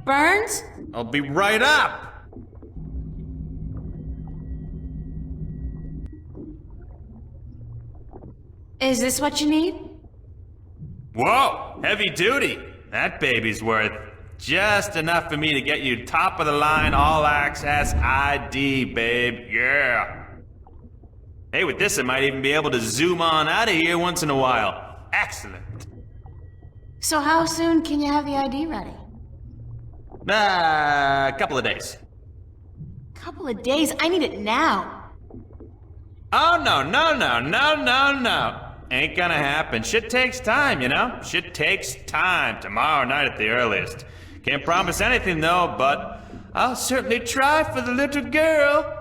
Burns? I'll be right up. Is this what you need? Whoa, heavy duty. That baby's worth just enough for me to get you top of the line all access ID, babe. Yeah. Hey, with this, I might even be able to zoom on out of here once in a while. Excellent. So how soon can you have the ID ready? A couple of days. Couple of days? I need it now. Oh, no. Ain't gonna happen. Shit takes time, you know? Shit takes time. Tomorrow night at the earliest. Can't promise anything, though, but I'll certainly try for the little girl.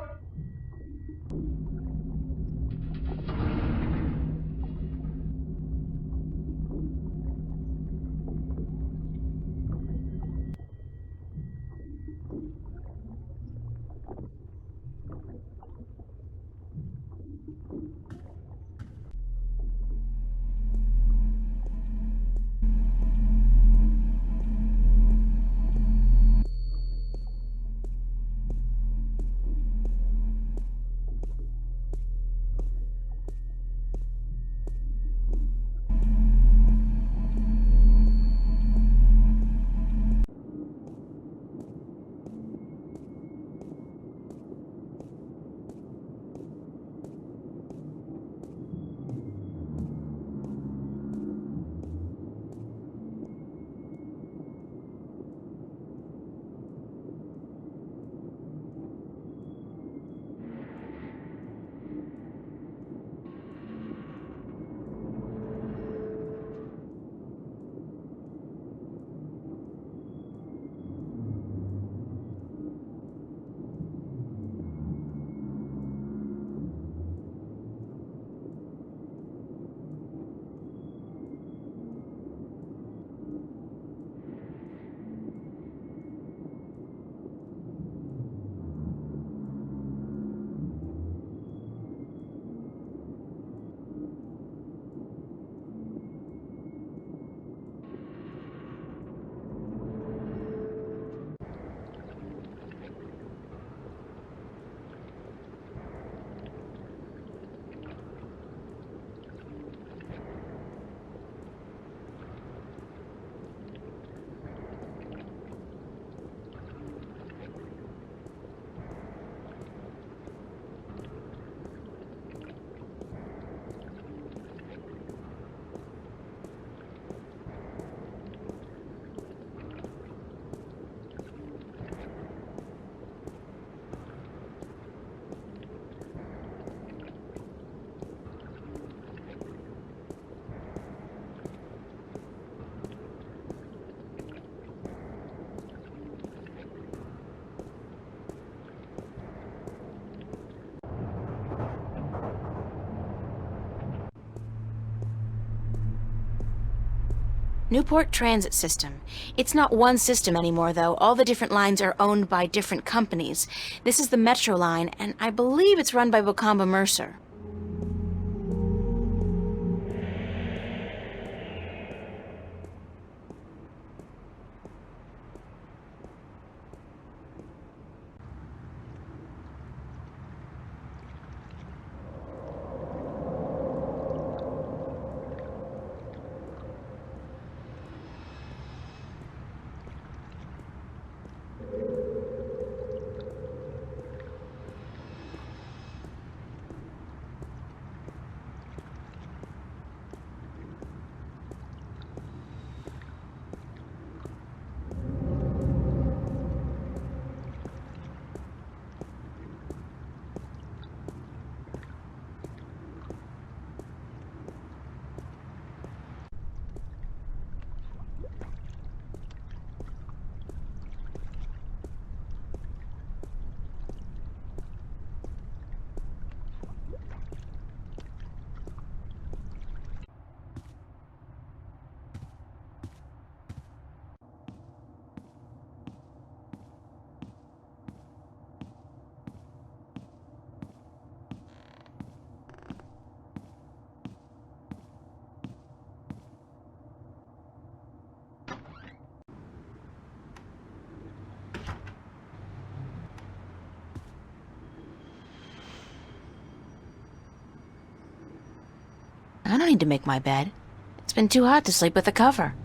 Newport Transit System. It's not one system anymore, though. All the different lines are owned by different companies. This is the Metro line, and I believe it's run by Bocamba Mercer. I don't need to make my bed. It's been too hot to sleep with a cover.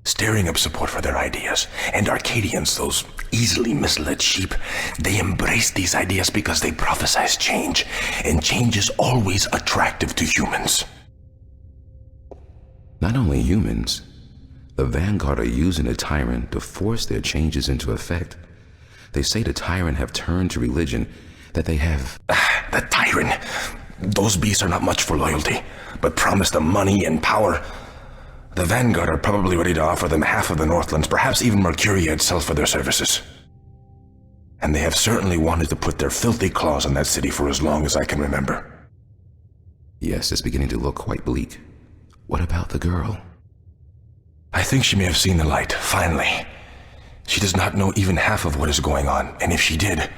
Stirring up support for their ideas. And Arcadians, those easily misled sheep, they embrace these ideas because they prophesize change. And change is always attractive to humans. Not only humans, the Vanguard are using the Tyrant to force their changes into effect. They say the Tyrant have turned to religion, that they have... The Tyrant! Those beasts are not much for loyalty, but promise them money and power. The Vanguard are probably ready to offer them half of the Northlands, perhaps even Mercuria itself for their services. And they have certainly wanted to put their filthy claws on that city for as long as I can remember. Yes, it's beginning to look quite bleak. What about the girl? I think she may have seen the light, finally. She does not know even half of what is going on, and if she did,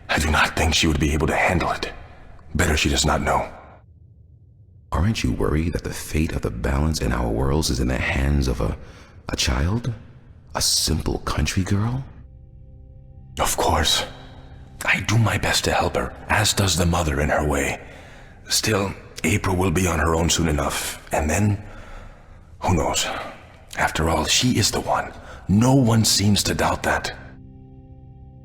I do not think she would be able to handle it. Better she does not know. Aren't you worried that the fate of the balance in our worlds is in the hands of a child? A simple country girl? Of course. I do my best to help her, as does the mother in her way. Still, April will be on her own soon enough, and then... who knows? After all, she is the one. No one seems to doubt that.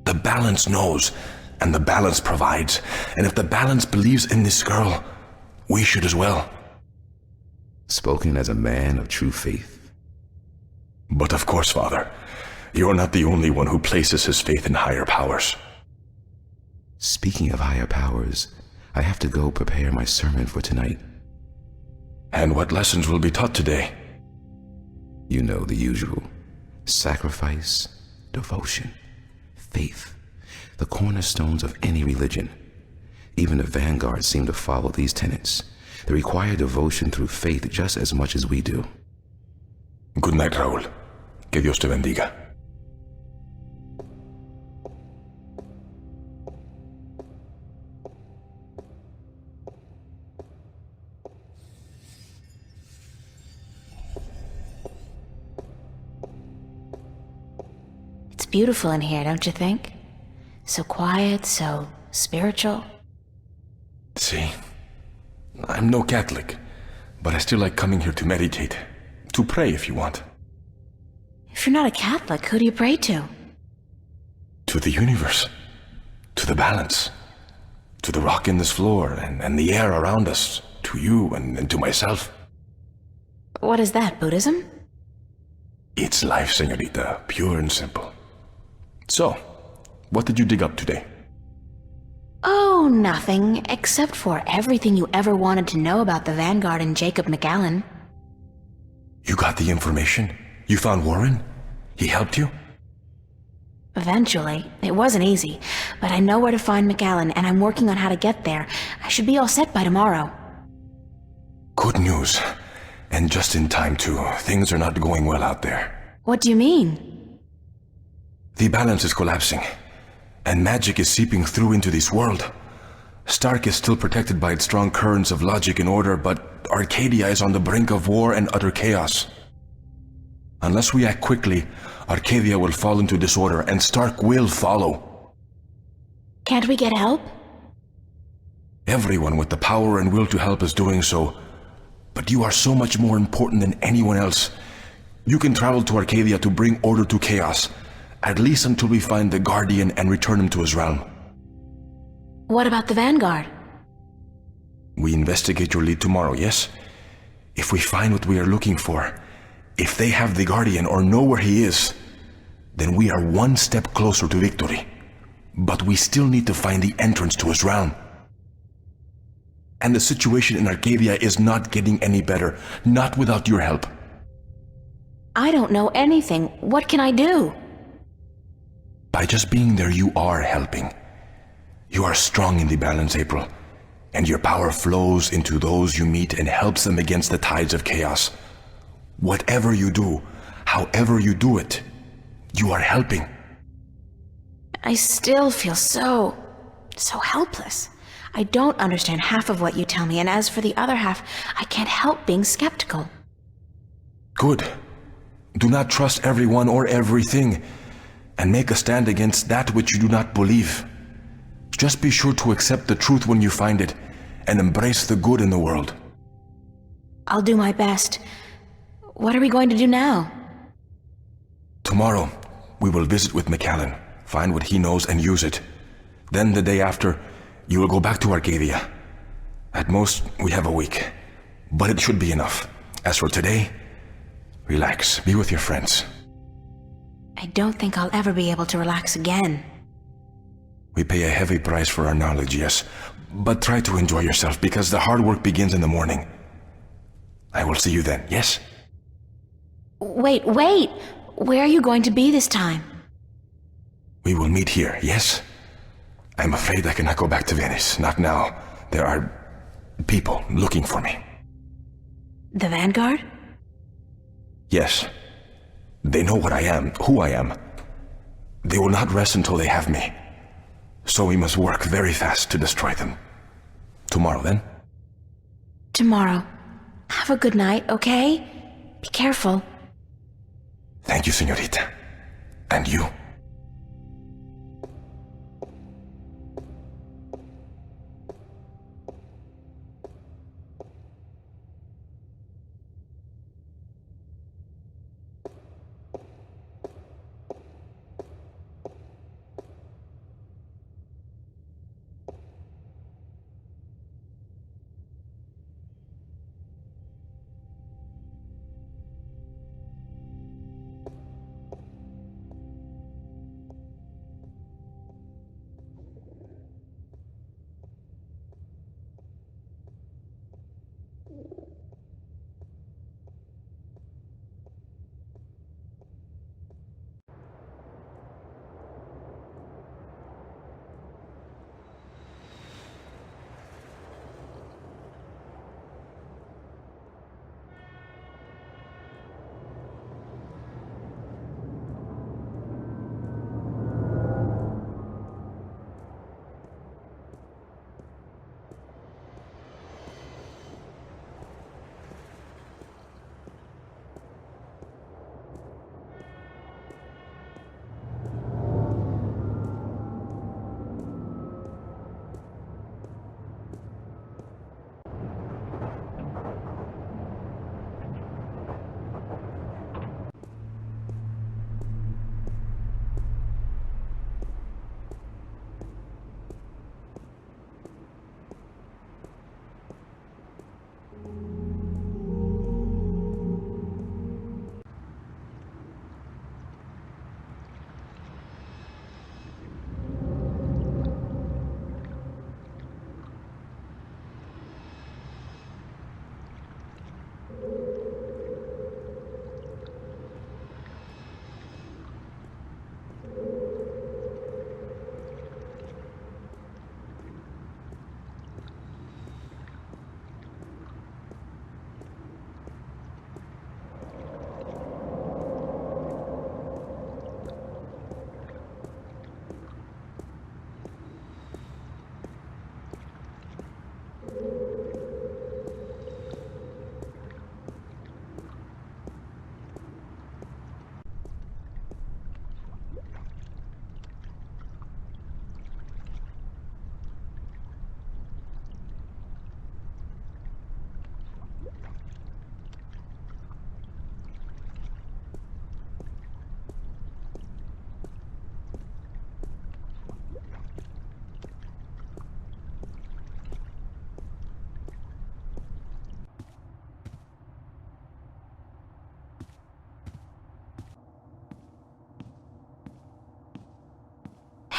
The balance knows, and the balance provides, and if the balance believes in this girl, we should as well. Spoken as a man of true faith. But of course, Father, you're not the only one who places his faith in higher powers. Speaking of higher powers, I have to go prepare my sermon for tonight. And what lessons will be taught today? You know the usual. Sacrifice, devotion, faith, the cornerstones of any religion. Even the vanguard seem to follow these tenets. They require devotion through faith just as much as we do. Good night, Raúl. Que Dios te bendiga. It's beautiful in here, don't you think? So quiet, so spiritual. See, I'm no Catholic, but I still like coming here to meditate. To pray if you want. If you're not a Catholic, who do you pray to? To the universe. To the balance. To the rock in this floor and the air around us. To you and to myself. What is that, Buddhism? It's life, señorita. Pure and simple. So, what did you dig up today? Oh, nothing, except for everything you ever wanted to know about the Vanguard and Jacob McAllen. You got the information? You found Warren? He helped you? Eventually. It wasn't easy, but I know where to find McAllen, and I'm working on how to get there. I should be all set by tomorrow. Good news. And just in time, too. Things are not going well out there. What do you mean? The balance is collapsing, and magic is seeping through into this world. Stark is still protected by its strong currents of logic and order, but Arcadia is on the brink of war and utter chaos. Unless we act quickly, Arcadia will fall into disorder, and Stark will follow. Can't we get help? Everyone with the power and will to help is doing so, but you are so much more important than anyone else. You can travel to Arcadia to bring order to chaos, at least until we find the Guardian and return him to his realm. What about the Vanguard? We investigate your lead tomorrow, yes? If we find what we are looking for, if they have the Guardian or know where he is, then we are one step closer to victory. But we still need to find the entrance to his realm. And the situation in Arcadia is not getting any better, not without your help. I don't know anything. What can I do? By just being there, you are helping. You are strong in the balance, April, and your power flows into those you meet and helps them against the tides of chaos. Whatever you do, however you do it, you are helping. I still feel so helpless. I don't understand half of what you tell me, and as for the other half, I can't help being skeptical. Good. Do not trust everyone or everything, and make a stand against that which you do not believe. Just be sure to accept the truth when you find it, and embrace the good in the world. I'll do my best. What are we going to do now? Tomorrow, we will visit with McAllen, find what he knows and use it. Then the day after, you will go back to Arcadia. At most, we have a week, but it should be enough. As for today, relax, be with your friends. I don't think I'll ever be able to relax again. We pay a heavy price for our knowledge, yes, but try to enjoy yourself because the hard work begins in the morning. I will see you then, yes? Wait! Where are you going to be this time? We will meet here, yes? I'm afraid I cannot go back to Venice, not now. There are people looking for me. The Vanguard? Yes. They know what I am, who I am. They will not rest until they have me. So we must work very fast to destroy them. Tomorrow, then? Tomorrow. Have a good night, okay? Be careful. Thank you, señorita. And you.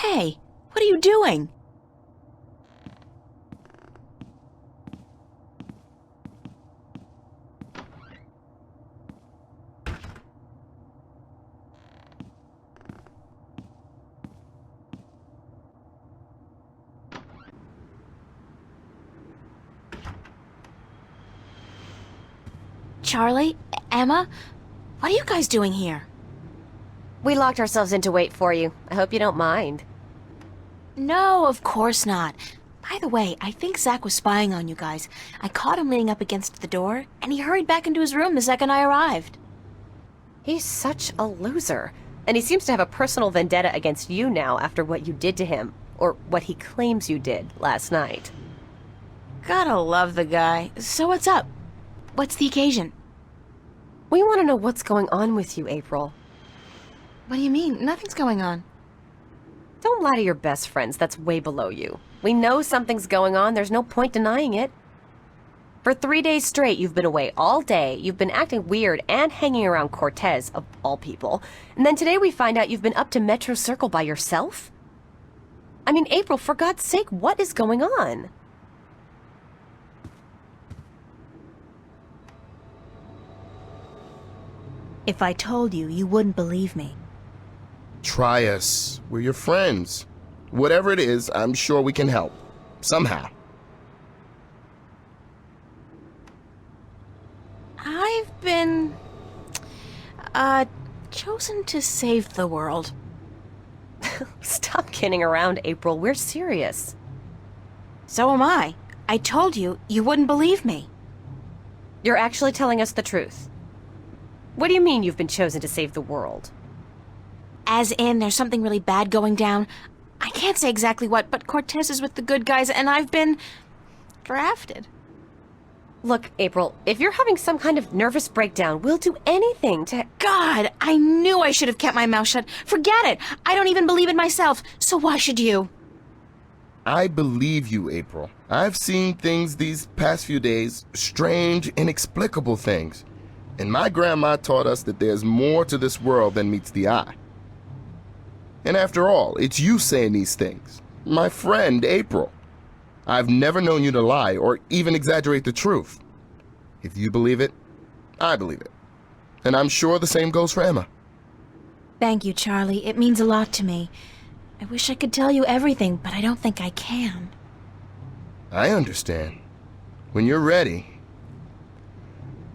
Hey, what are you doing? Charlie? Emma? What are you guys doing here? We locked ourselves in to wait for you. I hope you don't mind. No, of course not. By the way, I think Zach was spying on you guys. I caught him leaning up against the door, and he hurried back into his room the second I arrived. He's such a loser. And he seems to have a personal vendetta against you now after what you did to him. Or what he claims you did last night. Gotta love the guy. So what's up? What's the occasion? We want to know what's going on with you, April. What do you mean? Nothing's going on. Don't lie to your best friends. That's way below you. We know something's going on. There's no point denying it. For 3 days straight, you've been away all day. You've been acting weird and hanging around Cortez, of all people. And then today we find out you've been up to Metro Circle by yourself? I mean, April, for God's sake, what is going on? If I told you, you wouldn't believe me. Try us. We're your friends. Whatever it is, I'm sure we can help. Somehow. I've been... chosen to save the world. Stop kidding around, April. We're serious. So am I. I told you, you wouldn't believe me. You're actually telling us the truth. What do you mean you've been chosen to save the world? As in, there's something really bad going down. I can't say exactly what, but Cortez is with the good guys, and I've been... drafted. Look, April, if you're having some kind of nervous breakdown, we'll do anything to... God, I knew I should have kept my mouth shut. Forget it! I don't even believe it myself, so why should you? I believe you, April. I've seen things these past few days, strange, inexplicable things. And my grandma taught us that there's more to this world than meets the eye. And after all, it's you saying these things. My friend, April. I've never known you to lie or even exaggerate the truth. If you believe it, I believe it. And I'm sure the same goes for Emma. Thank you, Charlie. It means a lot to me. I wish I could tell you everything, but I don't think I can. I understand. When you're ready.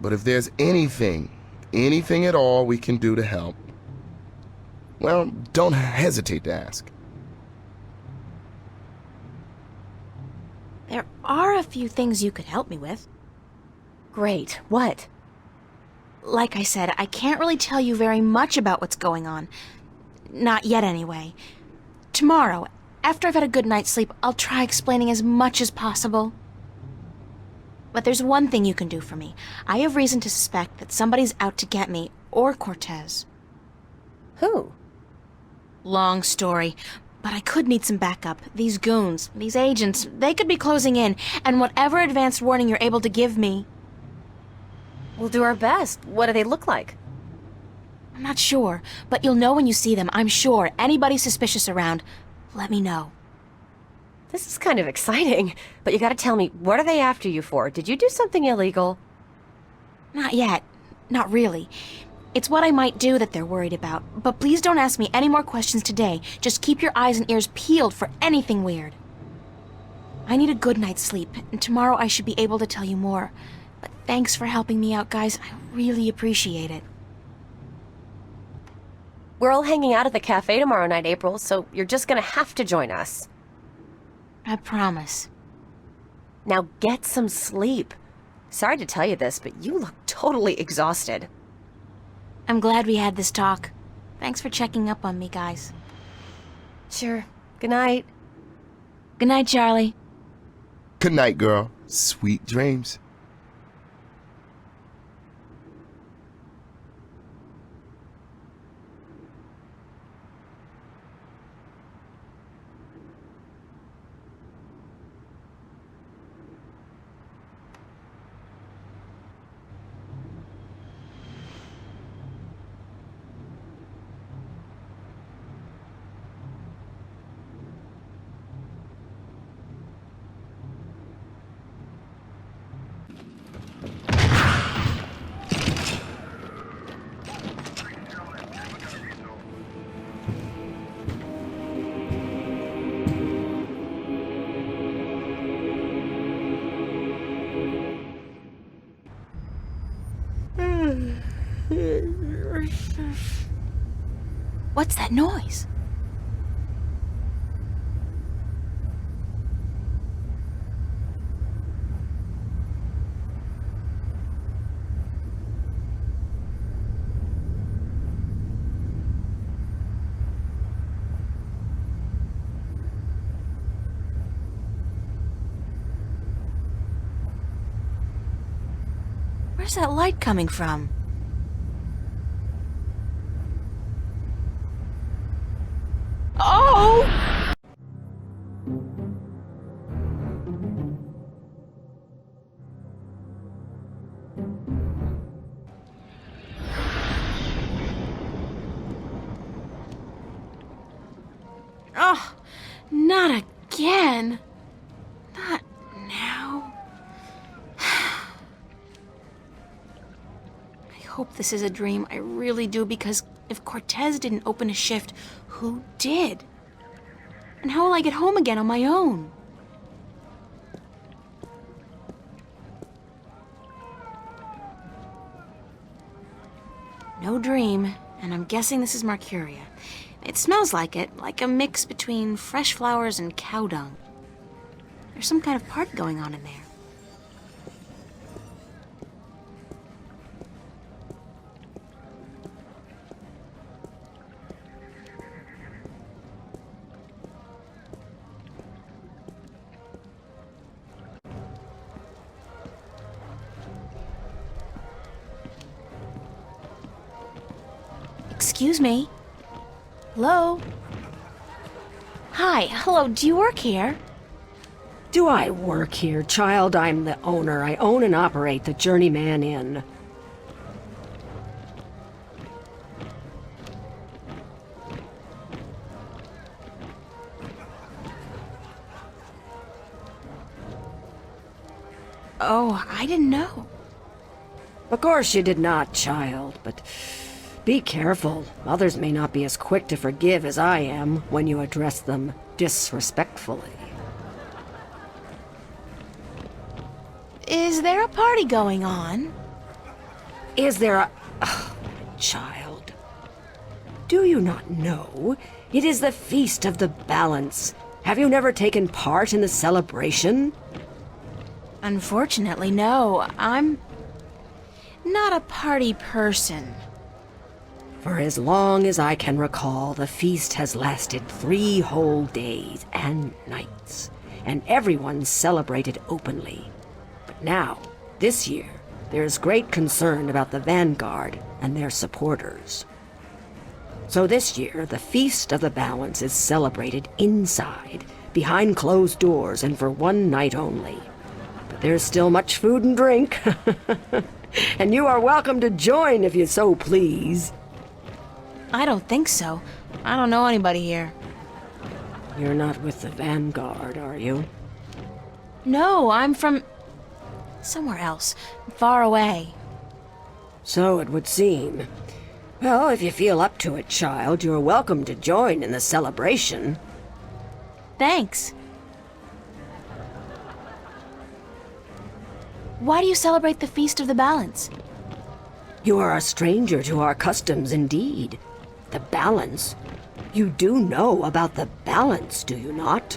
But if there's anything at all we can do to help, well, don't hesitate to ask. There are a few things you could help me with. Great. What? Like I said, I can't really tell you very much about what's going on. Not yet, anyway. Tomorrow, after I've had a good night's sleep, I'll try explaining as much as possible. But there's one thing you can do for me. I have reason to suspect that somebody's out to get me, or Cortez. Who? Long story, but I could need some backup. These goons, these agents, they could be closing in, and whatever advanced warning you're able to give me... We'll do our best. What do they look like? I'm not sure, but you'll know when you see them, I'm sure. Anybody suspicious around, let me know. This is kind of exciting, but you gotta tell me, what are they after you for? Did you do something illegal? Not yet. Not really. It's what I might do that they're worried about. But please don't ask me any more questions today. Just keep your eyes and ears peeled for anything weird. I need a good night's sleep, and tomorrow I should be able to tell you more. But thanks for helping me out, guys. I really appreciate it. We're all hanging out at the cafe tomorrow night, April, so you're just gonna have to join us. I promise. Now get some sleep. Sorry to tell you this, but you look totally exhausted. I'm glad we had this talk. Thanks for checking up on me, guys. Sure. Good night. Good night, Charlie. Good night, girl. Sweet dreams. What's that noise? Where's that light coming from? Oh! Oh, not again. Not now. I hope this is a dream. I really do, because if Cortez didn't open a shift, who did? And how will I get home again on my own? No dream, and I'm guessing this is Marcuria. It smells like it, like a mix between fresh flowers and cow dung. There's some kind of party going on in there. Excuse me. Hello? Hi, hello, do you work here? Do I work here, child? I'm the owner. I own and operate the Journeyman Inn. Oh, I didn't know. Of course you did not, child, but be careful. Others may not be as quick to forgive as I am when you address them disrespectfully. Is there a party going on? Is there a... Oh, child. Do you not know? It is the Feast of the Balance. Have you never taken part in the celebration? Unfortunately, no. I'm not a party person. For as long as I can recall, the feast has lasted 3 whole days and nights, and everyone celebrated openly. But now, this year, there is great concern about the Vanguard and their supporters. So this year, the Feast of the Balance is celebrated inside, behind closed doors, and for 1 night only. But there's still much food and drink, and you are welcome to join if you so please. I don't think so. I don't know anybody here. You're not with the Vanguard, are you? No, I'm from somewhere else, far away. So it would seem. Well, if you feel up to it, child, you're welcome to join in the celebration. Thanks. Why do you celebrate the Feast of the Balance? You are a stranger to our customs indeed. The balance. You do know about the balance, do you not?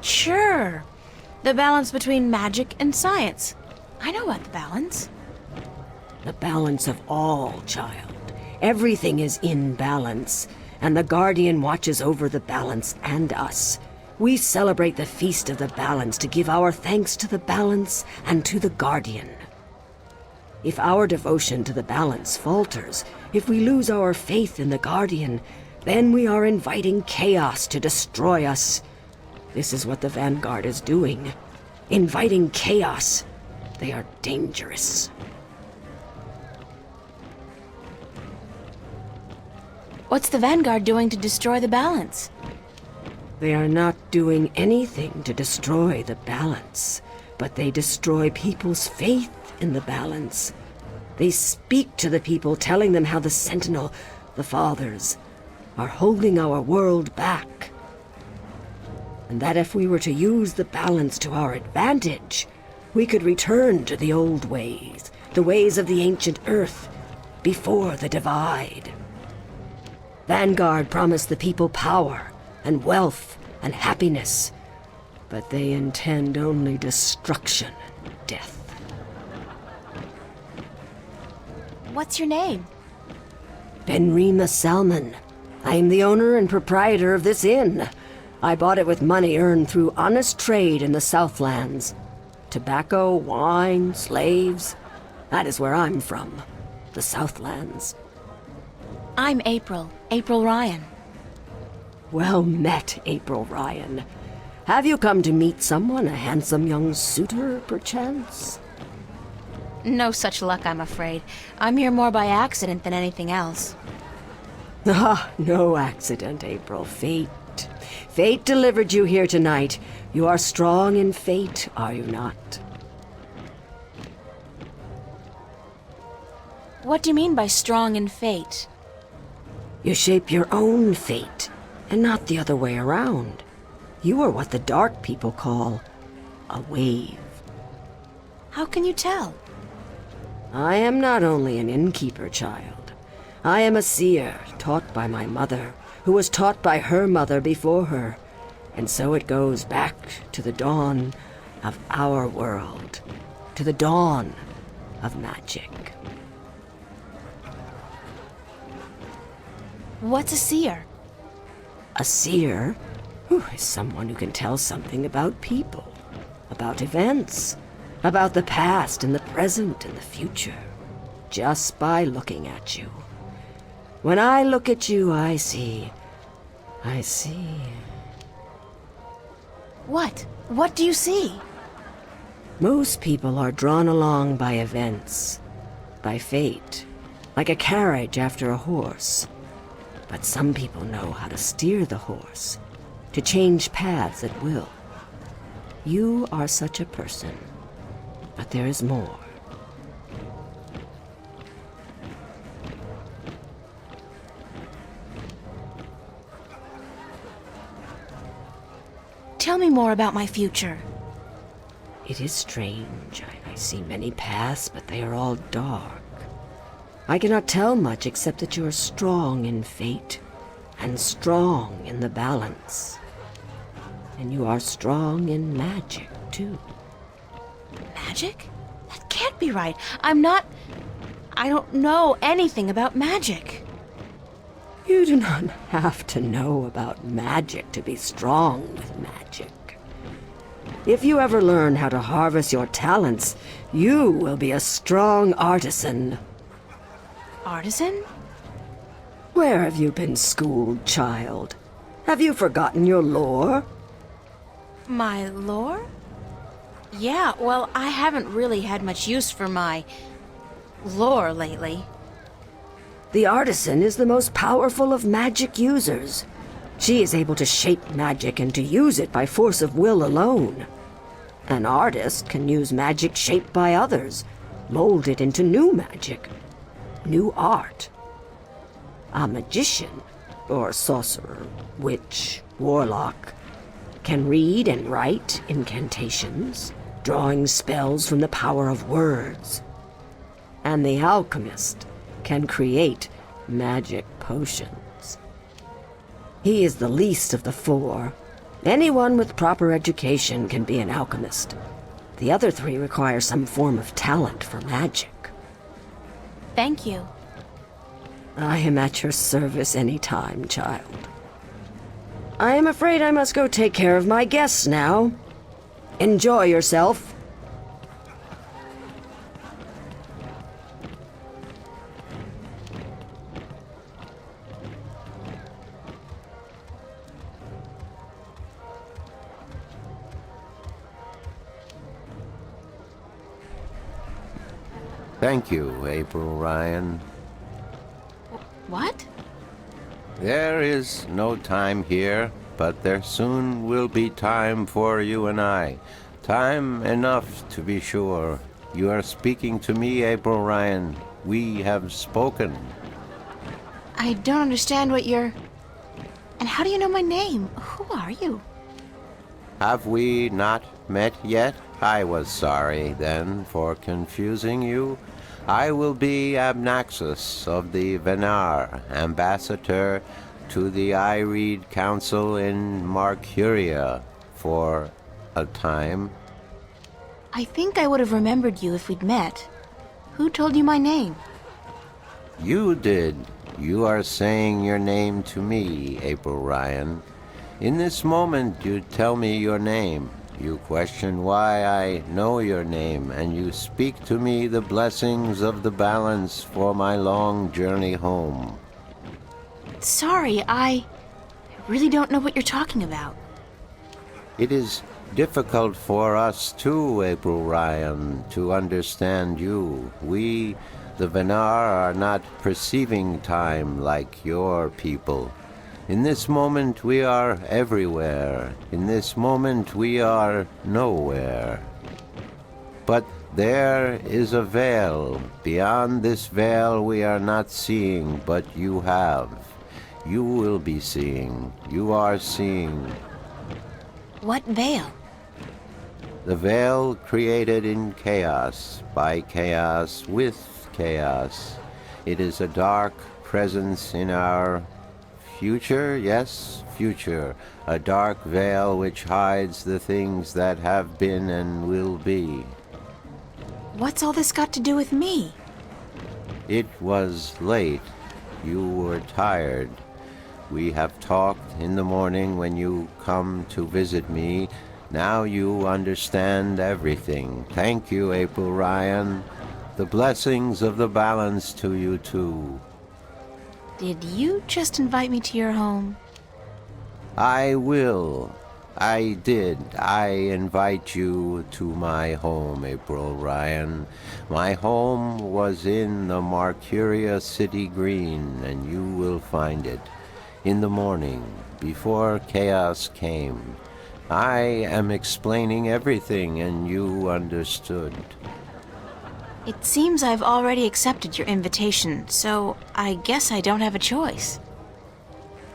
Sure. The balance between magic and science. I know about the balance. The balance of all, child. Everything is in balance, and the Guardian watches over the balance and us. We celebrate the Feast of the Balance to give our thanks to the balance and to the Guardian. If our devotion to the balance falters, if we lose our faith in the Guardian, then we are inviting chaos to destroy us. This is what the Vanguard is doing. Inviting chaos. They are dangerous. What's the Vanguard doing to destroy the balance? They are not doing anything to destroy the balance, but they destroy people's faith in the balance. They speak to the people, telling them how the Sentinel, the Fathers, are holding our world back. And that if we were to use the balance to our advantage, we could return to the old ways, the ways of the ancient Earth, before the divide. Vanguard promised the people power and wealth and happiness, but they intend only destruction and death. What's your name? Benrima Salmon. I am the owner and proprietor of this inn. I bought it with money earned through honest trade in the Southlands. Tobacco, wine, slaves. That is where I'm from. The Southlands. I'm April Ryan. Well met, April Ryan. Have you come to meet someone, a handsome young suitor, perchance? No such luck, I'm afraid. I'm here more by accident than anything else. Ah, no accident, April. Fate. Fate delivered you here tonight. You are strong in fate, are you not? What do you mean by strong in fate? You shape your own fate, and not the other way around. You are what the dark people call a wave. How can you tell? I am not only an innkeeper, child. I am a seer, taught by my mother, who was taught by her mother before her. And so it goes back to the dawn of our world, to the dawn of magic. What's a seer? A seer is someone who can tell something about people, about events, about the past and the present and the future, just by looking at you. When I look at you, I see. What? What do you see? Most people are drawn along by events, by fate, like a carriage after a horse. But some people know how to steer the horse, to change paths at will. You are such a person, but there is more. Tell me more about my future. It is strange. I see many paths, but they are all dark. I cannot tell much except that you are strong in fate, and strong in the balance. And you are strong in magic, too. Magic? That can't be right. I don't know anything about magic. You do not have to know about magic to be strong with magic. If you ever learn how to harvest your talents, you will be a strong artisan. Artisan? Where have you been schooled, child? Have you forgotten your lore? My lore? Yeah, well, I haven't really had much use for my lore lately. The artisan is the most powerful of magic users. She is able to shape magic and to use it by force of will alone. An artist can use magic shaped by others, mold it into new magic, new art. A magician, or sorcerer, witch, warlock, can read and write incantations, drawing spells from the power of words. And the alchemist can create magic potions. He is the least of the four. Anyone with proper education can be an alchemist. The other three require some form of talent for magic. Thank you. I am at your service any time, child. I am afraid I must go take care of my guests now. Enjoy yourself. Thank you, April Ryan. What? There is no time here, but there soon will be time for you and I. Time enough, to be sure. You are speaking to me, April Ryan. We have spoken. I don't understand what you're... And how do you know my name? Who are you? Have we not met yet? I was sorry, then, for confusing you. I will be Abnaxus of the Venar, ambassador to the Ireed Council in Marcuria for a time. I think I would have remembered you if we'd met. Who told you my name? You did. You are saying your name to me, April Ryan. In this moment, you tell me your name. You question why I know your name, and you speak to me the blessings of the balance for my long journey home. Sorry, I really don't know what you're talking about. It is difficult for us too, April Ryan, to understand you. We, the Venar, are not perceiving time like your people. In this moment we are everywhere. In this moment we are nowhere. But there is a veil. Beyond this veil we are not seeing, but you have. You will be seeing. You are seeing. What veil? The veil created in chaos, by chaos, with chaos. It is a dark presence in our future, yes, future. A dark veil which hides the things that have been and will be. What's all this got to do with me? It was late. You were tired. We have talked in the morning when you come to visit me. Now you understand everything. Thank you, April Ryan. The blessings of the balance to you too. Did you just invite me to your home? I will. I did. I invite you to my home, April Ryan. My home was in the Marcuria City Green, and you will find it. In the morning, before chaos came. I am explaining everything, and you understood. It seems I've already accepted your invitation, so I guess I don't have a choice.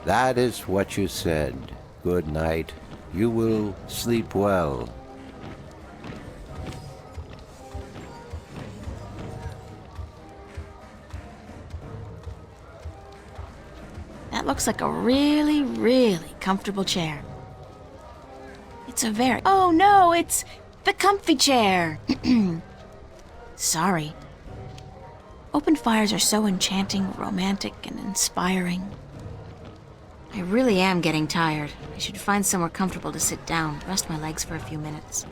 That is what you said. Good night. You will sleep well. That looks like a really, really comfortable chair. It's a very... Oh no, it's the comfy chair! Sorry. Open fires are so enchanting, romantic, and inspiring. I really am getting tired. I should find somewhere comfortable to sit down, rest my legs for a few minutes.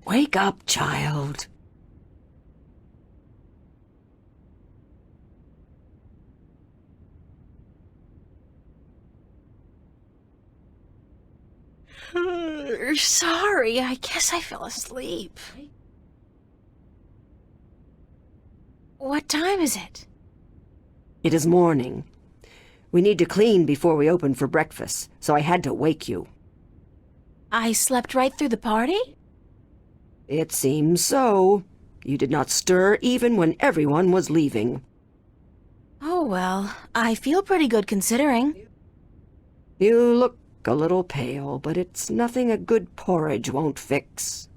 Wake up, child. Sorry, I guess I fell asleep. What time is it? It is morning. We need to clean before we open for breakfast, so I had to wake you. I slept right through the party? It seems so. You did not stir even when everyone was leaving. Oh well, I feel pretty good considering. You look a little pale, but it's nothing a good porridge won't fix.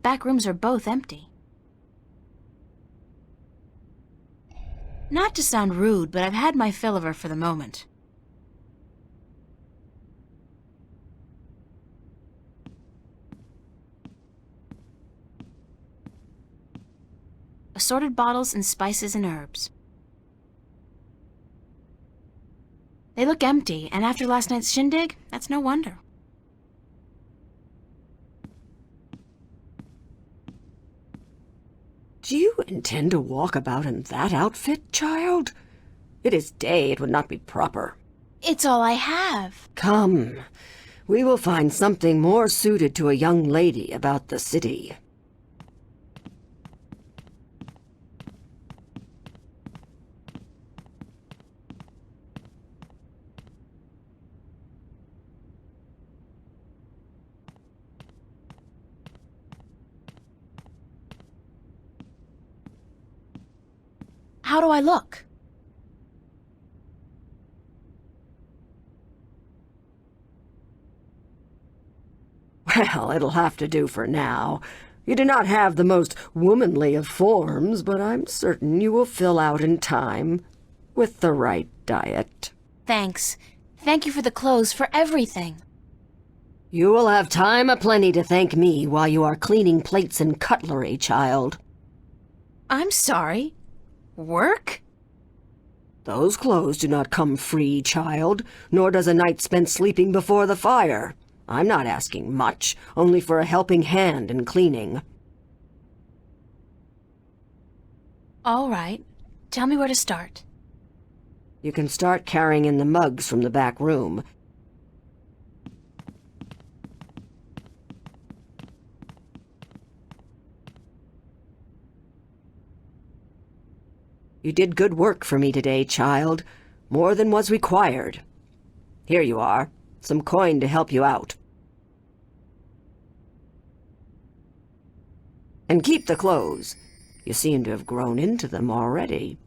back rooms are both empty. Not to sound rude, but I've had my fill of her for the moment. Assorted bottles and spices and herbs. They look empty, and after last night's shindig, that's no wonder. Do you intend to walk about in that outfit, child? It is day, it would not be proper. It's all I have. Come, we will find something more suited to a young lady about the city. How do I look? Well, it'll have to do for now. You do not have the most womanly of forms, but I'm certain you will fill out in time with the right diet. Thanks. Thank you for the clothes, for everything. You will have time aplenty to thank me while you are cleaning plates and cutlery, child. I'm sorry. Work? Those clothes do not come free, child, nor does a night spent sleeping before the fire. I'm not asking much, only for a helping hand in cleaning. All right. Tell me where to start. You can start carrying in the mugs from the back room. You did good work for me today, child. More than was required. Here you are. Some coin to help you out. And keep the clothes. You seem to have grown into them already.